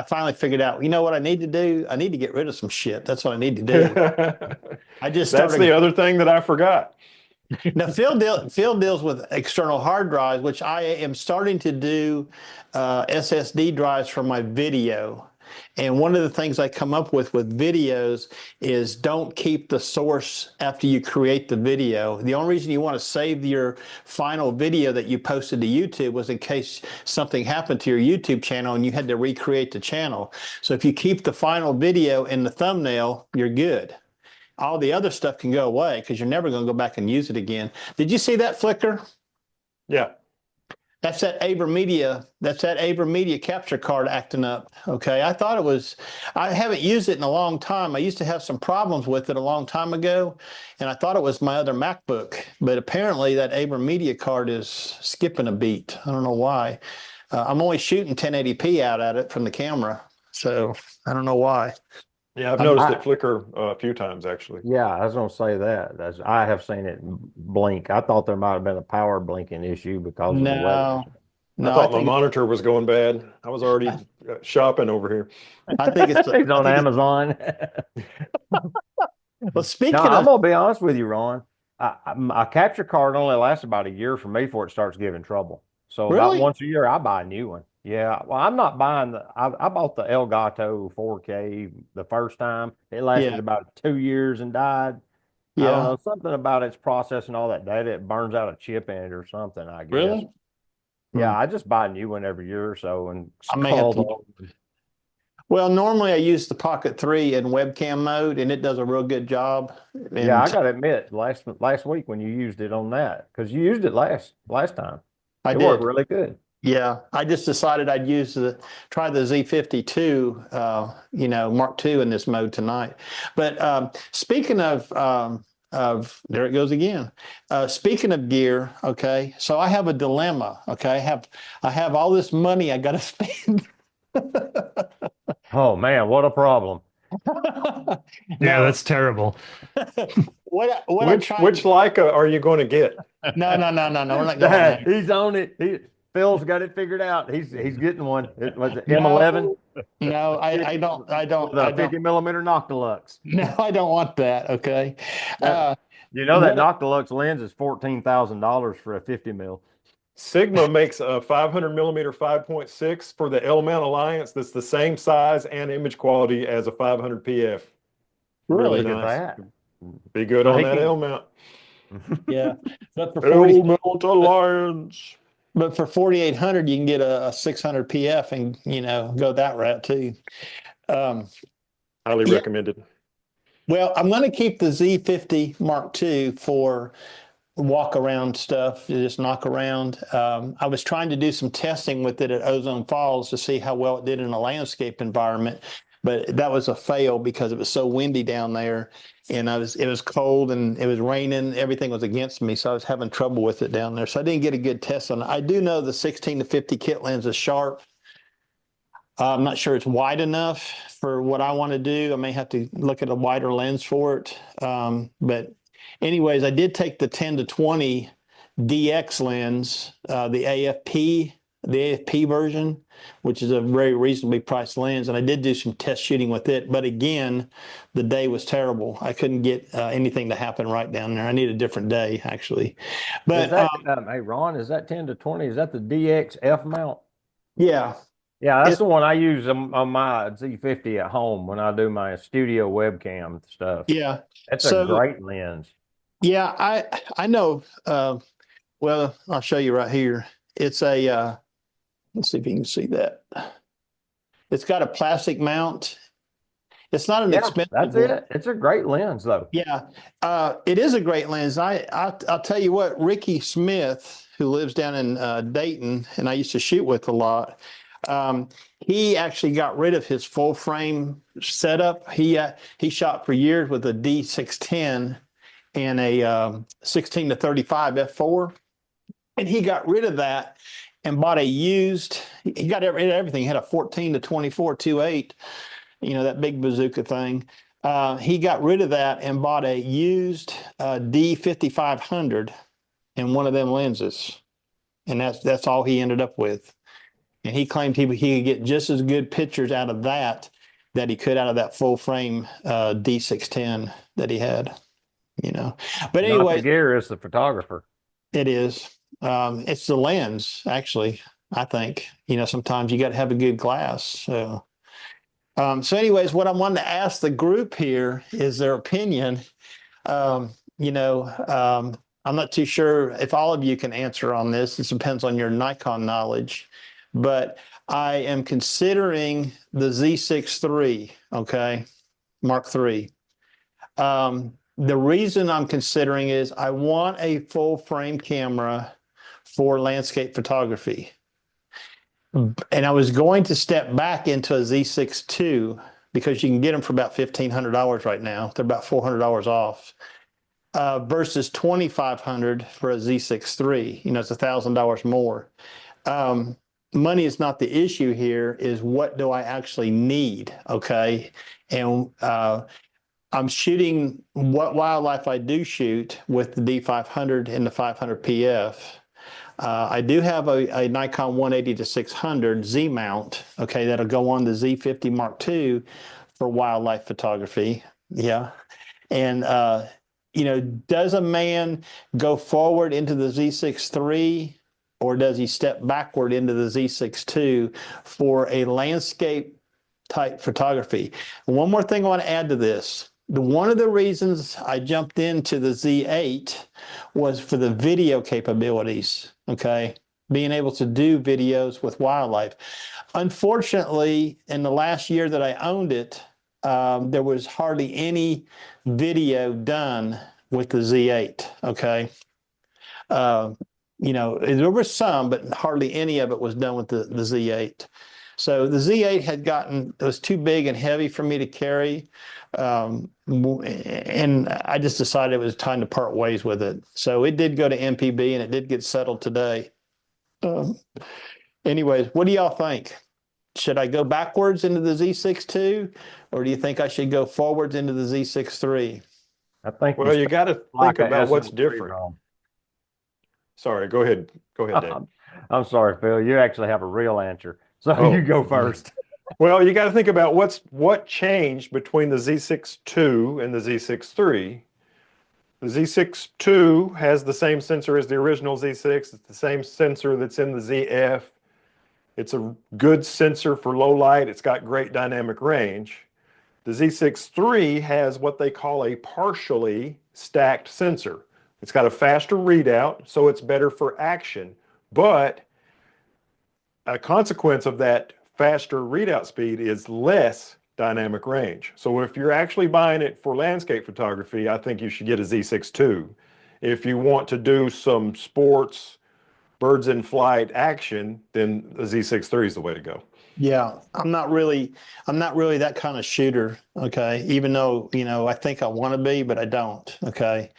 finally figured out, what I need to do? I need to get rid of some shit. That's what I need to do. I just That's started. the other thing that I forgot. Now, Phil deals with external hard drives, which I am starting to do SSD drives for my video. And one of the things I come up with videos is don't keep the source after you create the video. The only reason you want to save your final video that you posted to YouTube was in case something happened to your YouTube channel and you had to recreate the channel. So if you keep the final video in the thumbnail, you're good. All the other stuff can go away because you're never going to go back and use it again. Did you see that flicker? Yeah. That's that AverMedia capture card acting up. Okay. I haven't used it in a long time. I used to have some problems with it a long time ago, and I thought it was my other MacBook, but apparently that AverMedia card is skipping a beat. I don't know why. I'm only shooting 1080p out at it from the camera. So I don't know why. Yeah, I've noticed it flicker a few times actually. Yeah, I was going to say that. I have seen it blink. I thought there might have been a power blinking issue because of the weather. No, I thought my monitor was going bad. I was already shopping over here. I think it's on Amazon. Well, speaking No, of, I'm gonna be honest with you, Ron. A capture card only lasts about a year for me before it starts giving trouble. So about Really? once a year, I buy a new one. Yeah, well, I'm not buying I bought the Elgato 4K the first time. It lasted Yeah. about 2 years and died. I don't yeah, know, something about its processing all that data. It burns out a chip in it or something, I guess. really? Yeah, I just buy a new one every year or so and I may have to. call Well, normally I use the Pocket 3 in webcam mode, and it does a real good job. Yeah, I And gotta admit, last week when you used it on that, because you used it last time. I It worked did. really good. Yeah, I just decided I'd try the Z52, Mark II in this mode tonight. But speaking of there it goes again. Speaking of gear, okay, so I have a dilemma. Okay, I have all this money I got to spend. Oh man, what a problem. Yeah, Now, that's terrible. what I'm Which trying. Leica are you going to get? No, we're not going there. He's on it. Phil's got it figured out. He's getting one. Was it M11? No, I don't, With a 50 millimeter Noctilux. no, I don't want that. Okay. That, you know that what- Noctilux lens is $14,000 for a 50 mil. Sigma makes a 500 millimeter 5.6 for the L mount Alliance that's the same size and image quality as a 500 PF. Really? Look at nice. that. Be good So on he that can- L mount. Yeah. But for L 40, mount Alliance. but for 4,800, you can get a 600 PF and, go that route too. Highly Yeah. recommended. Well, I'm going to keep the Z50 Mark II for walk around stuff, just knock around. I was trying to do some testing with it at Ozone Falls to see how well it did in a landscape environment, but that was a fail because it was so windy down there, and it was cold and it was raining. Everything was against me, so I was having trouble with it down there. So I didn't get a good test on it. I do know the 16 to 50 kit lens is sharp. I'm not sure it's wide enough for what I want to do. I may have to look at a wider lens for it. But anyways, I did take the 10 to 20 DX lens, the AFP version, which is a very reasonably priced lens. And I did do some test shooting with it. But again, the day was terrible. I couldn't get anything to happen right down there. I need a different day, actually. But Is that, hey, Ron, is that 10 to 20? Is that the DX F mount? yeah. Yeah, that's the one I use on my Z50 at home when I do my studio webcam stuff. Yeah. That's So- a great lens. Yeah, I know. Well, I'll show you right here. It's a let's see if you can see that. It's got a plastic mount. It's not an Yeah, expensive that's one. it. It's a great lens, though. Yeah, it is a great lens. I'll tell you what, Ricky Smith, who lives down in Dayton, and I used to shoot with a lot. He actually got rid of his full frame setup. He shot for years with a D610 and a 16 to 35 f4, and he got rid of that and bought a used. He got rid of everything. He had a 14 to 24 2.8, that big bazooka thing. He got rid of that and bought a used D5500 and one of them lenses, and that's all he ended up with. And he claimed he could get just as good pictures out of that he could out of that full frame D610 that he had. But Not the anyway, gear, is the photographer. it is. It's the lens, actually. I think sometimes you got to have a good glass. So anyways, what I wanted to ask the group here is their opinion. I'm not too sure if all of you can answer on this. It depends on your Nikon knowledge, but I am considering the Z6 III, okay, Mark III. The reason I'm considering is I want a full frame camera for landscape photography. And I was going to step back into a Z6 II because you can get them for about $1,500 right now. They're about $400 off versus $2,500 for a Z6 III. It's $1,000 more. Money is not the issue here, is what do I actually need, okay? And I'm shooting what wildlife I do shoot with the D500 and the 500 PF. I do have a Nikon 180 to 600 Z mount, okay, that'll go on the Z50 Mark II for wildlife photography. Yeah. And, does a man go forward into the Z6 III or does he step backward into the Z6 II for a landscape type photography? One more thing I want to add to this. One of the reasons I jumped into the Z8 was for the video capabilities, okay? Being able to do videos with wildlife. Unfortunately, in the last year that I owned it, there was hardly any video done with the Z8, okay? There was some, but hardly any of it was done with the Z8. So the Z8 it was too big and heavy for me to carry. And I just decided it was time to part ways with it. So it did go to MPB and it did get settled today. Anyways, what do y'all think? Should I go backwards into the Z6 II, or do you think I should go forwards into the Z6 III? I think Well, you got to like think a about what's SM3 different. ROM. Sorry, go ahead. Go ahead, Dave. I'm sorry, Phil. You actually have a real answer. So Oh. you go first. Well, you got to think about what changed between the Z6 II and the Z6 III. The Z6 II has the same sensor as the original Z6. It's the same sensor that's in the ZF. It's a good sensor for low light. It's got great dynamic range. The Z6 III has what they call a partially stacked sensor. It's got a faster readout, so it's better for action. But a consequence of that faster readout speed is less dynamic range. So if you're actually buying it for landscape photography, I think you should get a Z6 II. If you want to do some sports, birds in flight action, then the Z6 III is the way to go. Yeah, I'm not really that kind of shooter. Okay. Even though, I think I want to be, but I don't. Okay.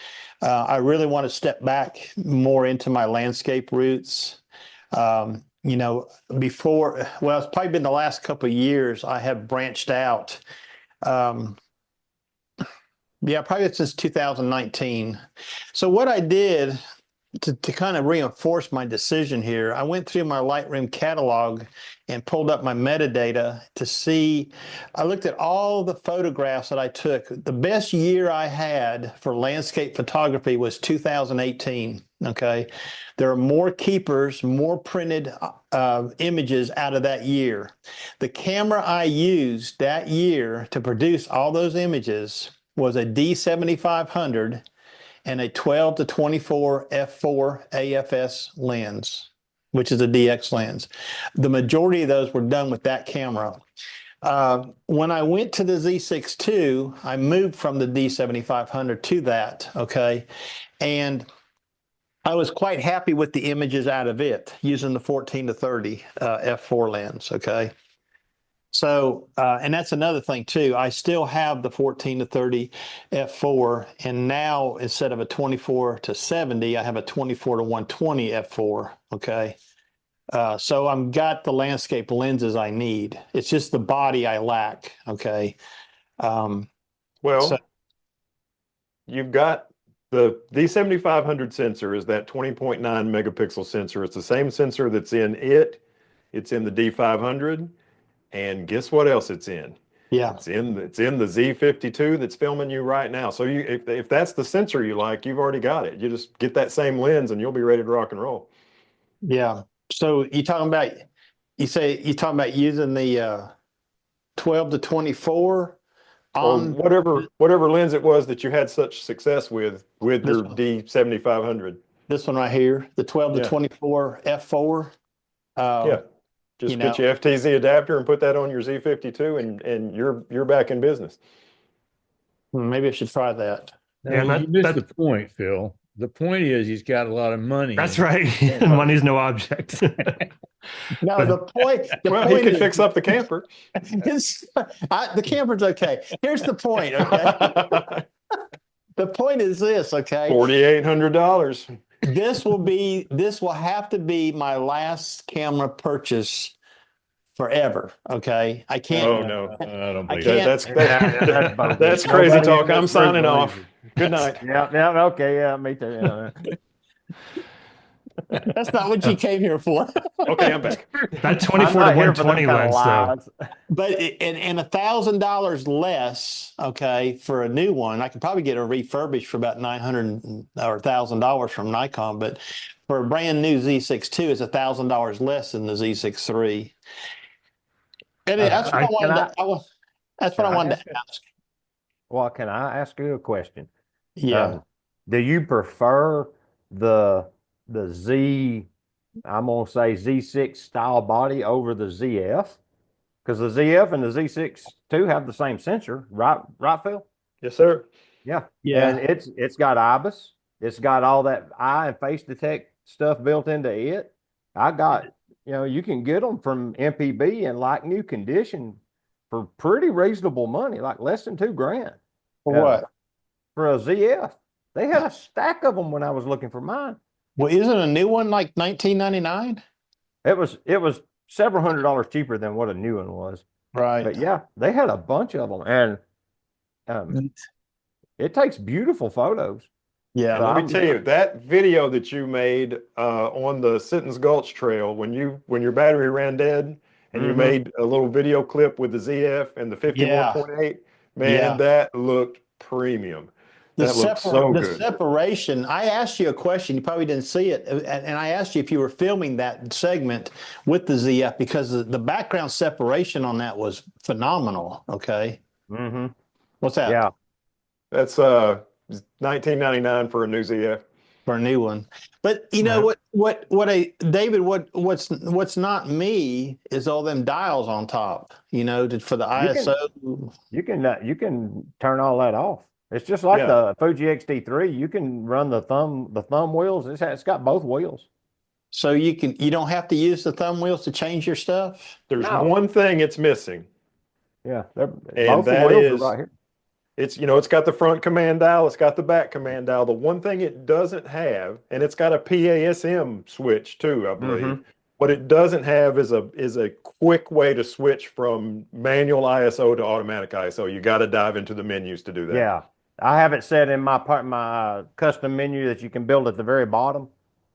I really want to step back more into my landscape roots. Before, well, it's probably been the last couple of years I have branched out. Um, yeah, probably since 2019. So what I did to kind of reinforce my decision here, I went through my Lightroom catalog and pulled up my metadata to see. I looked at all the photographs that I took. The best year I had for landscape photography was 2018. Okay. There are more keepers, more printed images out of that year. The camera I used that year to produce all those images was a D7500 and a 12 to 24 f4 AFS lens, which is a DX lens. The majority of those were done with that camera. When I went to the Z6 II, I moved from the D7500 to that, okay? And I was quite happy with the images out of it using the 14 to 30 f4 lens, okay? So, and that's another thing too. I still have the 14 to 30 f4, and now instead of a 24 to 70, I have a 24 to 120 f4. Okay. So I'm got the landscape lenses I need. It's just the body I lack. Okay. Well, So you've got the D7500 sensor is that 20.9 megapixel sensor. It's the same sensor that's in it. It's in the D500. And guess what else it's in? yeah, It's in the Z52 that's filming you right now. So if that's the sensor you like, you've already got it. You just get that same lens and you'll be ready to rock and roll. yeah. So you talking about using the 12 to 24 Or on whatever lens it was that you had such success with this your one, D7500. this one right here, the 12 to Yeah. 24 f4. Yeah. Just get your FTZ adapter and put that on your Z52 and you're back in business. Maybe I should try that. No, Yeah, you missed the point, Phil. The point is he's got a lot of money. That's and- right. Money's no object. No, But- the Well, point he could is, fix up the camper. the camper's okay. Here's the point, okay? The point is this, okay? $4,800. This will have to be my last camera purchase forever, okay? I can't. Oh no. I don't I believe can't. it. That's crazy Nobody talk. in this I'm group signing believes off. it. Good night. Yeah, okay, yeah, me too. Yeah. That's not what you came here for. Okay, I'm back. That I'm 24 to not here for them 120 kind of lens, though. lies. But and $1,000 less, okay, for a new one. I could probably get a refurbished for about $900 or $1,000 from Nikon, but for a brand new Z6 II, it's $1,000 less than the Z6 III. And that's what I wanted. That's what I wanted to ask. Well, can I ask you a question? Yeah. Do you prefer the Z, I'm gonna say Z6 style body over the ZF? Because the ZF and the Z6 II have the same sensor, right, Phil? Yes, sir. Yeah. Yeah. And it's got IBIS. It's got all that eye and face detect stuff built into it. I got, you can get them from MPB in like new condition for pretty reasonable money, like less than $2,000. For what? For a ZF. They had a stack of them when I was looking for mine. Well, isn't a new one like $19.99? It was several $100s cheaper than what a new one was. Right. But yeah, they had a bunch of them, and it takes beautiful photos. Yeah. And let me tell you, that video that you made on the Sittons Gulch Trail when your battery ran dead and you made a little video clip with the ZF and the 51.8, man, that looked premium. That looked so The good. separation, I asked you a question, you probably didn't see it, and I asked you if you were filming that segment with the ZF because the background separation on that was phenomenal. Okay. What's that? Yeah. That's $19.99 for a new ZF. For a new one. But you know David, what's not me is all them dials on top, for the ISO. You can turn all that off. It's just like the Fuji X-T3. You can run the thumb wheels. It's got both wheels. So you don't have to use the thumb wheels to change your stuff? There's one thing it's missing. Yeah, and that is right here. It's got the front command dial, it's got the back command dial. The one thing it doesn't have, and it's got a PASM switch too, I believe. What it doesn't have is a quick way to switch from manual ISO to automatic ISO. You got to dive into the menus to do that. Yeah, I have it set in my custom menu that you can build at the very bottom.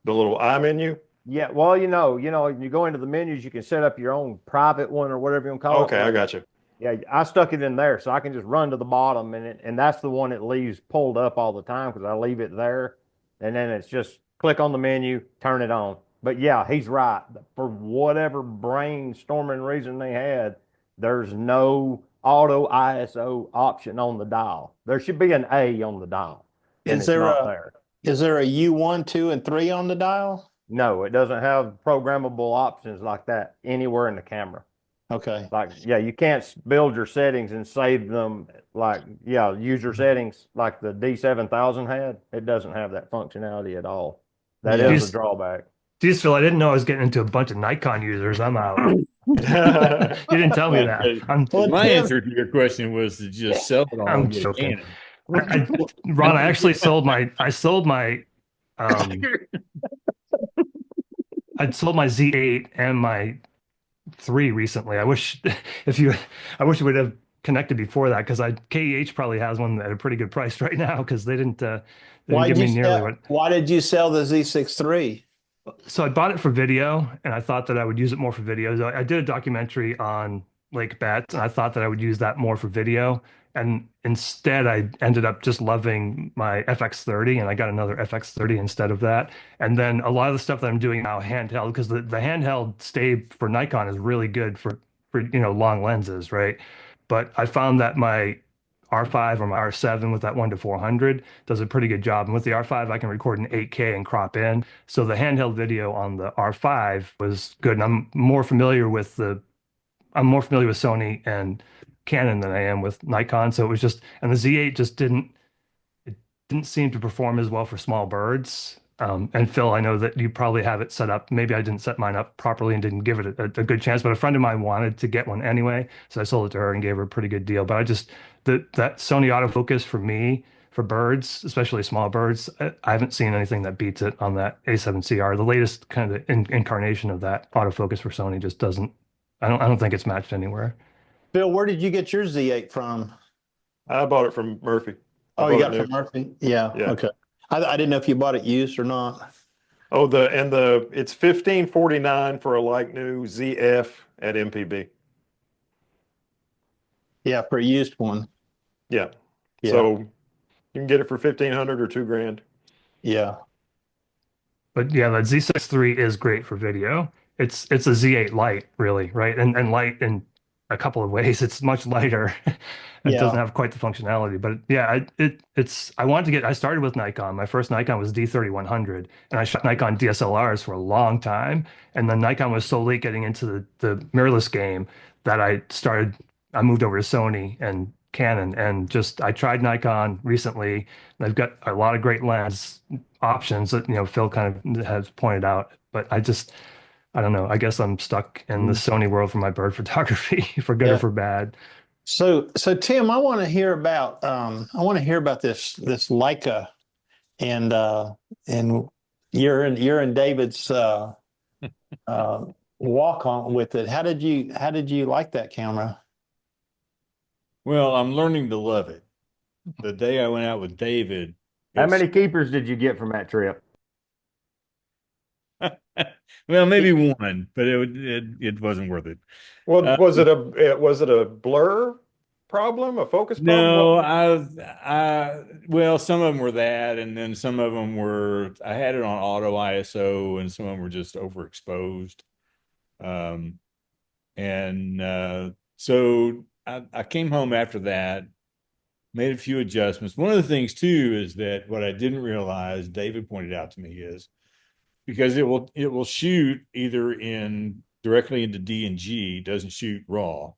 The little I menu. Yeah, well, you go into the menus, you can set up your own private one or whatever you want to call it. Okay, I got you. Yeah, I stuck it in there so I can just run to the bottom and that's the one that leaves pulled up all the time because I leave it there. And then it's just click on the menu, turn it on. But yeah, he's right. For whatever brainstorming reason they had, there's no auto ISO option on the dial. There should be an A on the dial. Is there a U1, 2, and 3 on the dial? No, it doesn't have programmable options like that anywhere in the camera. Okay. You can't build your settings and save them user settings like the D7000 had. It doesn't have that functionality at all. That is a drawback. Geez, Phil, I didn't know I was getting into a bunch of Nikon users. I'm out. You didn't tell me that. My answer to your question was to just sell it all. I'm joking. Ron, I actually sold my I sold my Z8 and my 3 recently. I wish we would have connected before that because KEH probably has one at a pretty good price right now because they didn't give me nearly what. Why did you sell the Z6 III? So I bought it for video and I thought that I would use it more for videos. I did a documentary on Lake Betts and I thought that I would use that more for video. And instead I ended up just loving my FX30 and I got another FX30 instead of that. And then a lot of the stuff that I'm doing now handheld, because the handheld stay for Nikon is really good for long lenses, right? But I found that my R5 or my R7 with that 1:400 does a pretty good job. And with the R5, I can record in 8K and crop in. So the handheld video on the R5 was good. And I'm more familiar with Sony and Canon than I am with Nikon. So it was and the Z8 just didn't seem to perform as well for small birds. And Phil, I know that you probably have it set up. Maybe I didn't set mine up properly and didn't give it a good chance, but a friend of mine wanted to get one anyway. So I sold it to her and gave her a pretty good deal. But that Sony autofocus for me, for birds, especially small birds, I haven't seen anything that beats it on that A7CR. The latest kind of incarnation of that autofocus for Sony just doesn't, I don't think it's matched anywhere. Phil, where did you get your Z8 from? I bought it from Murphy. Oh, you got it from Murphy? Yeah. Okay. I didn't know if you bought it used or not. Oh, it's $15.49 for a like new ZF at MPB. Yeah, for a used one. Yeah. So you can get it for $1,500 or $2,000. Yeah. But yeah, that Z6 III is great for video. It's a Z8 Lite, really, right? And light in a couple of ways. It's much lighter. It doesn't have quite the functionality, but I started with Nikon. My first Nikon was D3100, and I shot Nikon DSLRs for a long time. And then Nikon was so late getting into the mirrorless game that I moved over to Sony and Canon, and I tried Nikon recently. And I've got a lot of great lens options that Phil kind of has pointed out, but I don't know. I guess I'm stuck in the Sony world for my bird photography, for good or for bad. So Tim, I want to hear about this Leica, and you're in David's walk on with it. How did you like that camera? Well, I'm learning to love it. The day I went out with David, How many keepers did you get from that trip? Well, maybe one, but it wasn't worth it. Well, was it a blur problem, a focus problem? No, well, some of them were that, and then some of them were, I had it on auto ISO, and some of them were just overexposed. Um, and so I came home after that, made a few adjustments. One of the things too is that what I didn't realize, David pointed out to me, is because it will shoot either in directly into D&G, doesn't shoot RAW,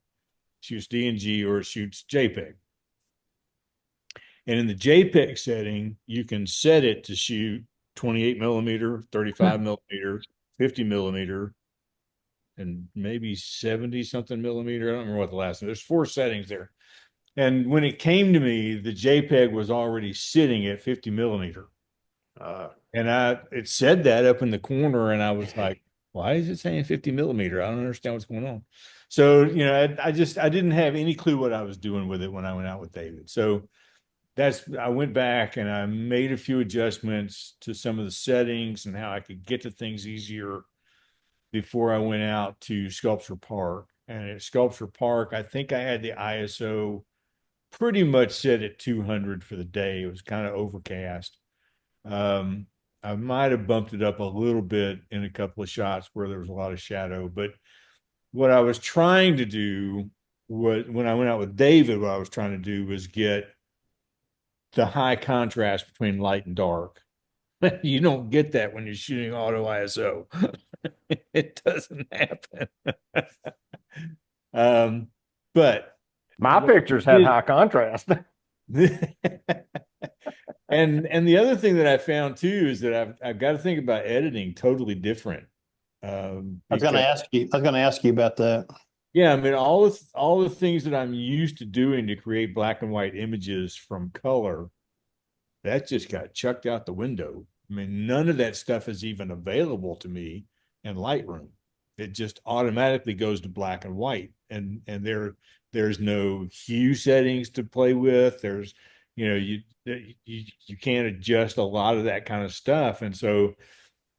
shoots D&G or it shoots JPEG. And in the JPEG setting, you can set it to shoot 28 millimeter, 35 millimeter, 50 millimeter, and maybe 70 something millimeter. I don't remember what the last one. There's 4 settings there. And when it came to me, the JPEG was already sitting at 50 millimeter. And it said that up in the corner, and I was like, why is it saying 50 millimeter? I don't understand what's going on. So, I didn't have any clue what I was doing with it when I went out with David. So I went back and I made a few adjustments to some of the settings and how I could get to things easier before I went out to Sculpture Park. And at Sculpture Park, I think I had the ISO pretty much set at 200 for the day. It was kind of overcast. I might have bumped it up a little bit in a couple of shots where there was a lot of shadow, but what I was trying to do when I went out with David, what I was trying to do was get the high contrast between light and dark. You don't get that when you're shooting auto ISO. It doesn't happen. But My pictures had high contrast. And the other thing that I found too is that I've got to think about editing totally different. I was going to ask you about that. Yeah, I mean, all the things that I'm used to doing to create black and white images from color, that just got chucked out the window. I mean, none of that stuff is even available to me in Lightroom. It just automatically goes to black and white, and there's no hue settings to play with. There's, you can't adjust a lot of that kind of stuff, and so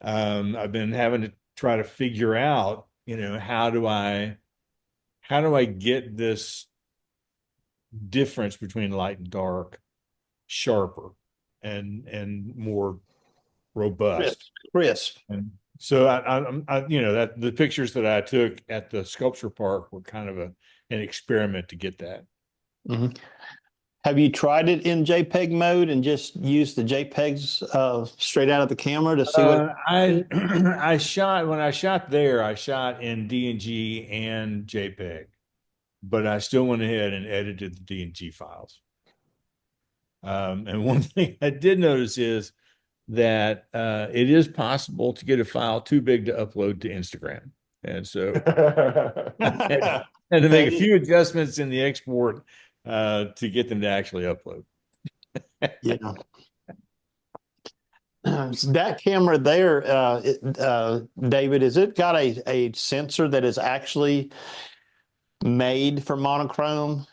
I've been having to try to figure out, how do I get this difference between light and dark sharper and more robust, crisp. and so I that the pictures that I took at the Sculpture Park were kind of an experiment to get that. Mm-hmm. Have you tried it in JPEG mode and just used the JPEGs straight out of the camera to see what? I shot there, I shot in D&G and JPEG, but I still went ahead and edited the D&G files. And one thing I did notice is that it is possible to get a file too big to upload to Instagram. And so I had to make a few adjustments in the export to get them to actually upload. Yeah. That camera there, David, has it got a sensor that is actually made for monochrome?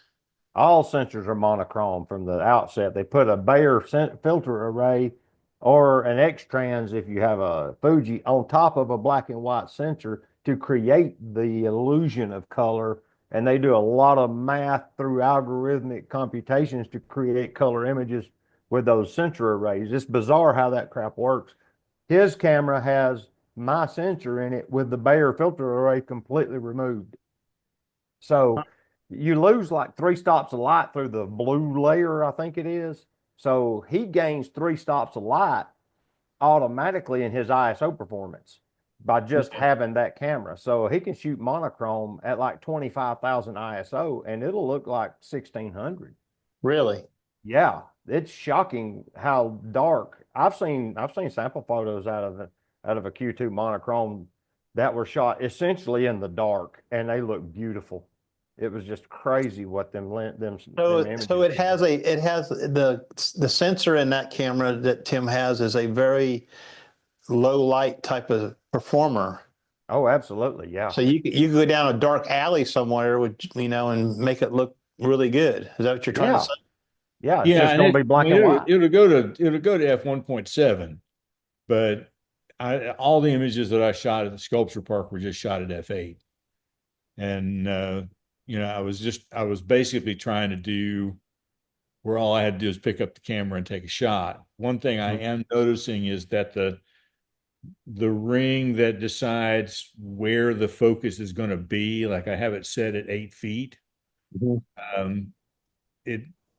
All sensors are monochrome from the outset. They put a Bayer filter array or an X-Trans, if you have a Fuji, on top of a black and white sensor to create the illusion of color. And they do a lot of math through algorithmic computations to create color images with those sensor arrays. It's bizarre how that crap works. His camera has my sensor in it with the Bayer filter array completely removed. So you lose like 3 stops of light through the blue layer, I think it is. So he gains 3 stops of light automatically in his ISO performance by just having that camera. So he can shoot monochrome at like 25,000 ISO and it'll look like 1600. Really? Yeah, it's shocking how dark. I've seen sample photos out of a Q2 monochrome that were shot essentially in the dark and they look beautiful. It was just crazy what them images. So it has the sensor in that camera that Tim has is a very low light type of performer. Oh, absolutely, yeah. So you go down a dark alley somewhere with and make it look really good. Is that what you're trying to say? Yeah, it's Yeah, just and going to be black and white. it'll go to f1.7, but all the images that I shot at the sculpture park were just shot at f8. And I was basically trying to do where all I had to do is pick up the camera and take a shot. One thing I am noticing is that the ring that decides where the focus is going to be, like I have it set at 8 feet. Mhm. Um,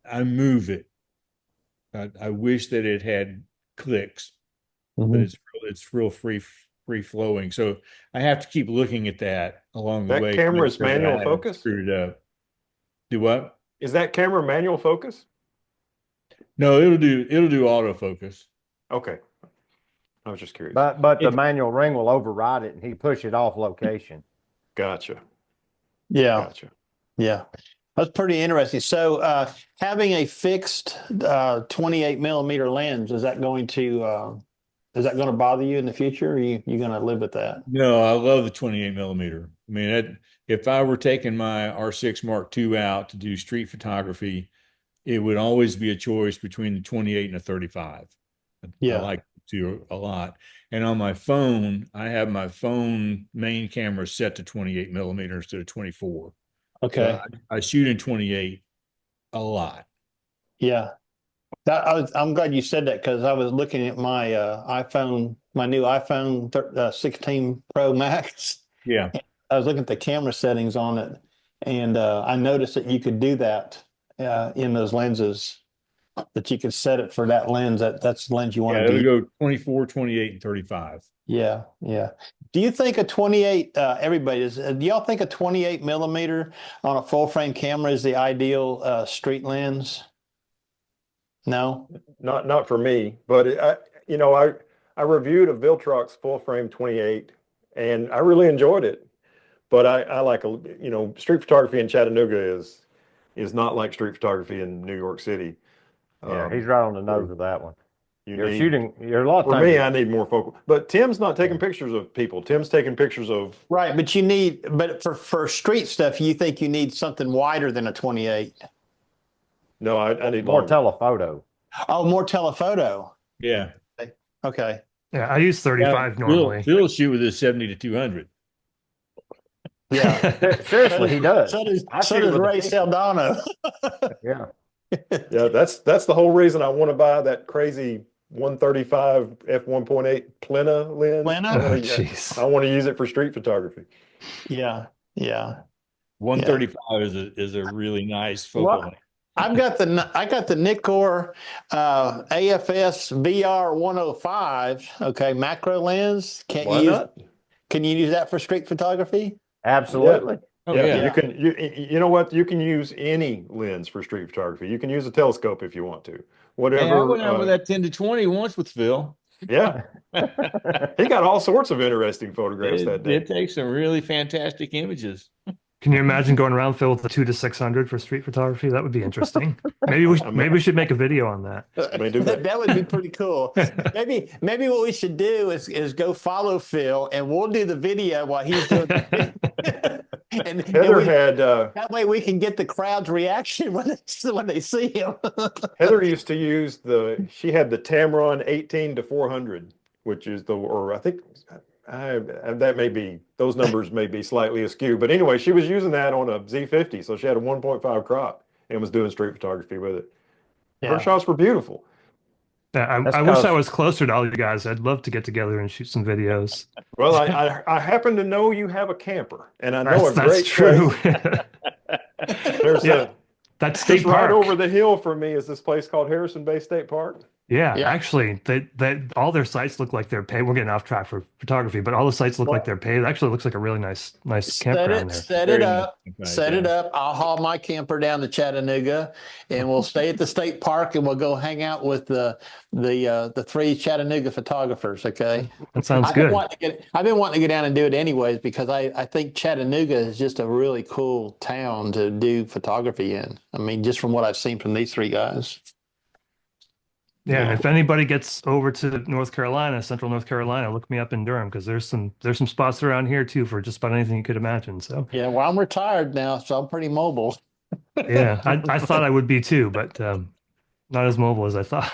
I move it. I wish that it had clicks, but Mhm. it's real free flowing. So I have to keep looking at that along the That way to make camera's sure that I manual haven't focus? screwed it up. Do what? Is that camera manual focus? No, it'll do autofocus. Okay. I was just curious. But the manual ring will override it and he push it off location. Gotcha. Yeah. Gotcha. Yeah. That's pretty interesting. So, having a fixed 28 millimeter lens, is that going to bother you in the future? Or you going to live with that? No, I love the 28 millimeter. I mean, if I were taking my R6 Mark II out to do street photography, it would always be a choice between the 28 and a 35. I Yeah. like to a lot. And on my phone, I have my phone main camera set to 28 millimeters instead of 24. Okay. So I shoot in 28 a lot. Yeah. I'm glad you said that because I was looking at my iPhone, my new iPhone 16 Pro Max. Yeah. I was looking at the camera settings on it, and I noticed that you could do that in those lenses. That you could set it for that lens. That's the lens you want Yeah, to it'll be. go 24, 28, and 35. Yeah, yeah. Do you think a 28? Everybody is. Do y'all think a 28 millimeter on a full frame camera is the ideal street lens? No. Not for me, but I reviewed a Viltrox full frame 28 and I really enjoyed it. But I like street photography in Chattanooga is not like street photography in New York City. Yeah, he's right on the nose so of that one. you You're need shooting, you're a lot of For times. me, I need more focal. But Tim's not taking pictures of people. Tim's taking pictures of Right, but for street stuff, you think you need something wider than a 28? no, I need more longer. telephoto. Oh, more telephoto. Yeah. Okay. Yeah, I use 35 normally. Phil shoot with his 70 to 200. Yeah. Seriously, he does. So does I shoot with a Ray 50. Saldano. Yeah. Yeah, that's the whole reason I want to buy that crazy 135 f1.8 Plena lens. Plena? Oh, jeez. I want to use it for street photography. Yeah. Yeah. 135 is a really nice focal Well, length. I got the Nikkor AFS VR 105. Okay, macro lens. Why not? Can you use that for street photography? Absolutely. Oh, Yeah, yeah. you can. You know what? You can use any lens for street photography. You can use a telescope if you want to. Hey, I Whatever. went out with that 10 to 20 once with Phil. Yeah, he got all sorts of interesting photographs that day. It takes some really fantastic images. Can you imagine going around Phil with a 2 to 600 for street photography? That would be interesting. Maybe we should make a video on that. May do that. That would be pretty cool. Maybe what we should do is go follow Phil and we'll do the video while he's doing and Heather had that way we can get the crowd's reaction when they see him. Heather used to use she had the Tamron 18 to 400, which is I think that may be, those numbers may be slightly askew, but anyway, she was using that on a Z50, so she had a 1.5 crop and was doing street photography with it. Her shots were beautiful. Yeah, I wish I was closer to all you guys. I'd love to get together and shoot some videos. Well, I happen to know you have a camper, and I know That's a great true. place. There's That's state just park. right over the hill from me is this place called Harrison Bay State Park. Yeah, actually, they all their sites look like they're paid. We're getting off track for photography, but all the sites look like they're paid. It actually looks like a really nice campground there. Set it up. I'll haul my camper down to Chattanooga, and we'll stay at the state park, and we'll go hang out with the 3 Chattanooga photographers. Okay, that sounds good. I've been wanting to go down and do it anyways because I think Chattanooga is just a really cool town to do photography in. I mean, just from what I've seen from these 3 guys. Yeah, and if anybody gets over to North Carolina, Central North Carolina, look me up in Durham because there's some spots around here too for just about anything you could imagine. So yeah, I'm retired now, so I'm pretty mobile. yeah, I thought I would be too, but not as mobile as I thought.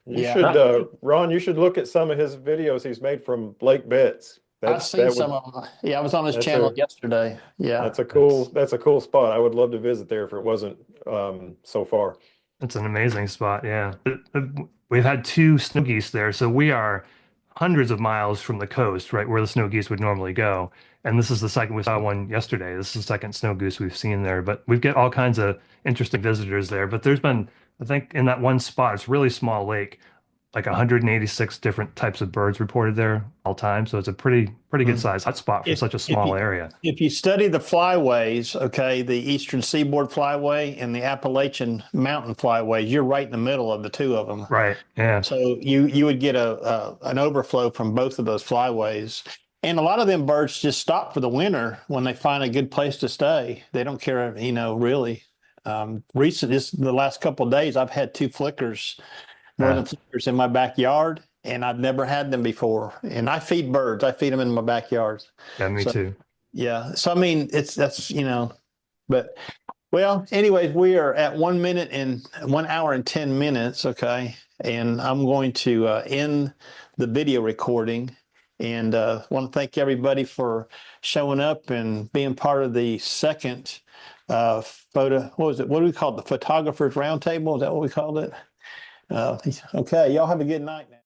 You Yeah. should, Ron, you should look at some of his videos he's made from Lake Betts. I've seen some of them. Yeah, I was on his that's channel a- yesterday. Yeah. That's a cool spot. I would love to visit there if it wasn't so far. It's an amazing spot. Yeah. We've had two snow geese there. So we are hundreds of miles from the coast, right where the snow geese would normally go. And this is the second, we saw one yesterday. This is the second snow goose we've seen there. But we've got all kinds of interesting visitors there. But there's been, I think, in that one spot, it's a really small lake, like 186 different types of birds reported there all time. So it's a pretty good size hotspot for such a small area. If you study the flyways, okay, the Eastern Seaboard Flyway and the Appalachian Mountain Flyways, you're right in the middle of the two of them. Right. Yeah. So you would get an overflow from both of those flyways. And a lot of them birds just stop for the winter when they find a good place to stay. They don't care, really. The last couple of days, I've had two flickers, northern flickers in my backyard, and I've never had them before. And I feed birds. I feed them in my backyard. Yeah, me too. Yeah. So, I mean, but well, anyways, we are at 1 minute and 1 hour and 10 minutes. Okay. And I'm going to end the video recording, and want to thank everybody for showing up and being part of the second what was it? What do we call it? The Photographers Roundtable? Is that what we called it? Okay. Y'all have a good night now.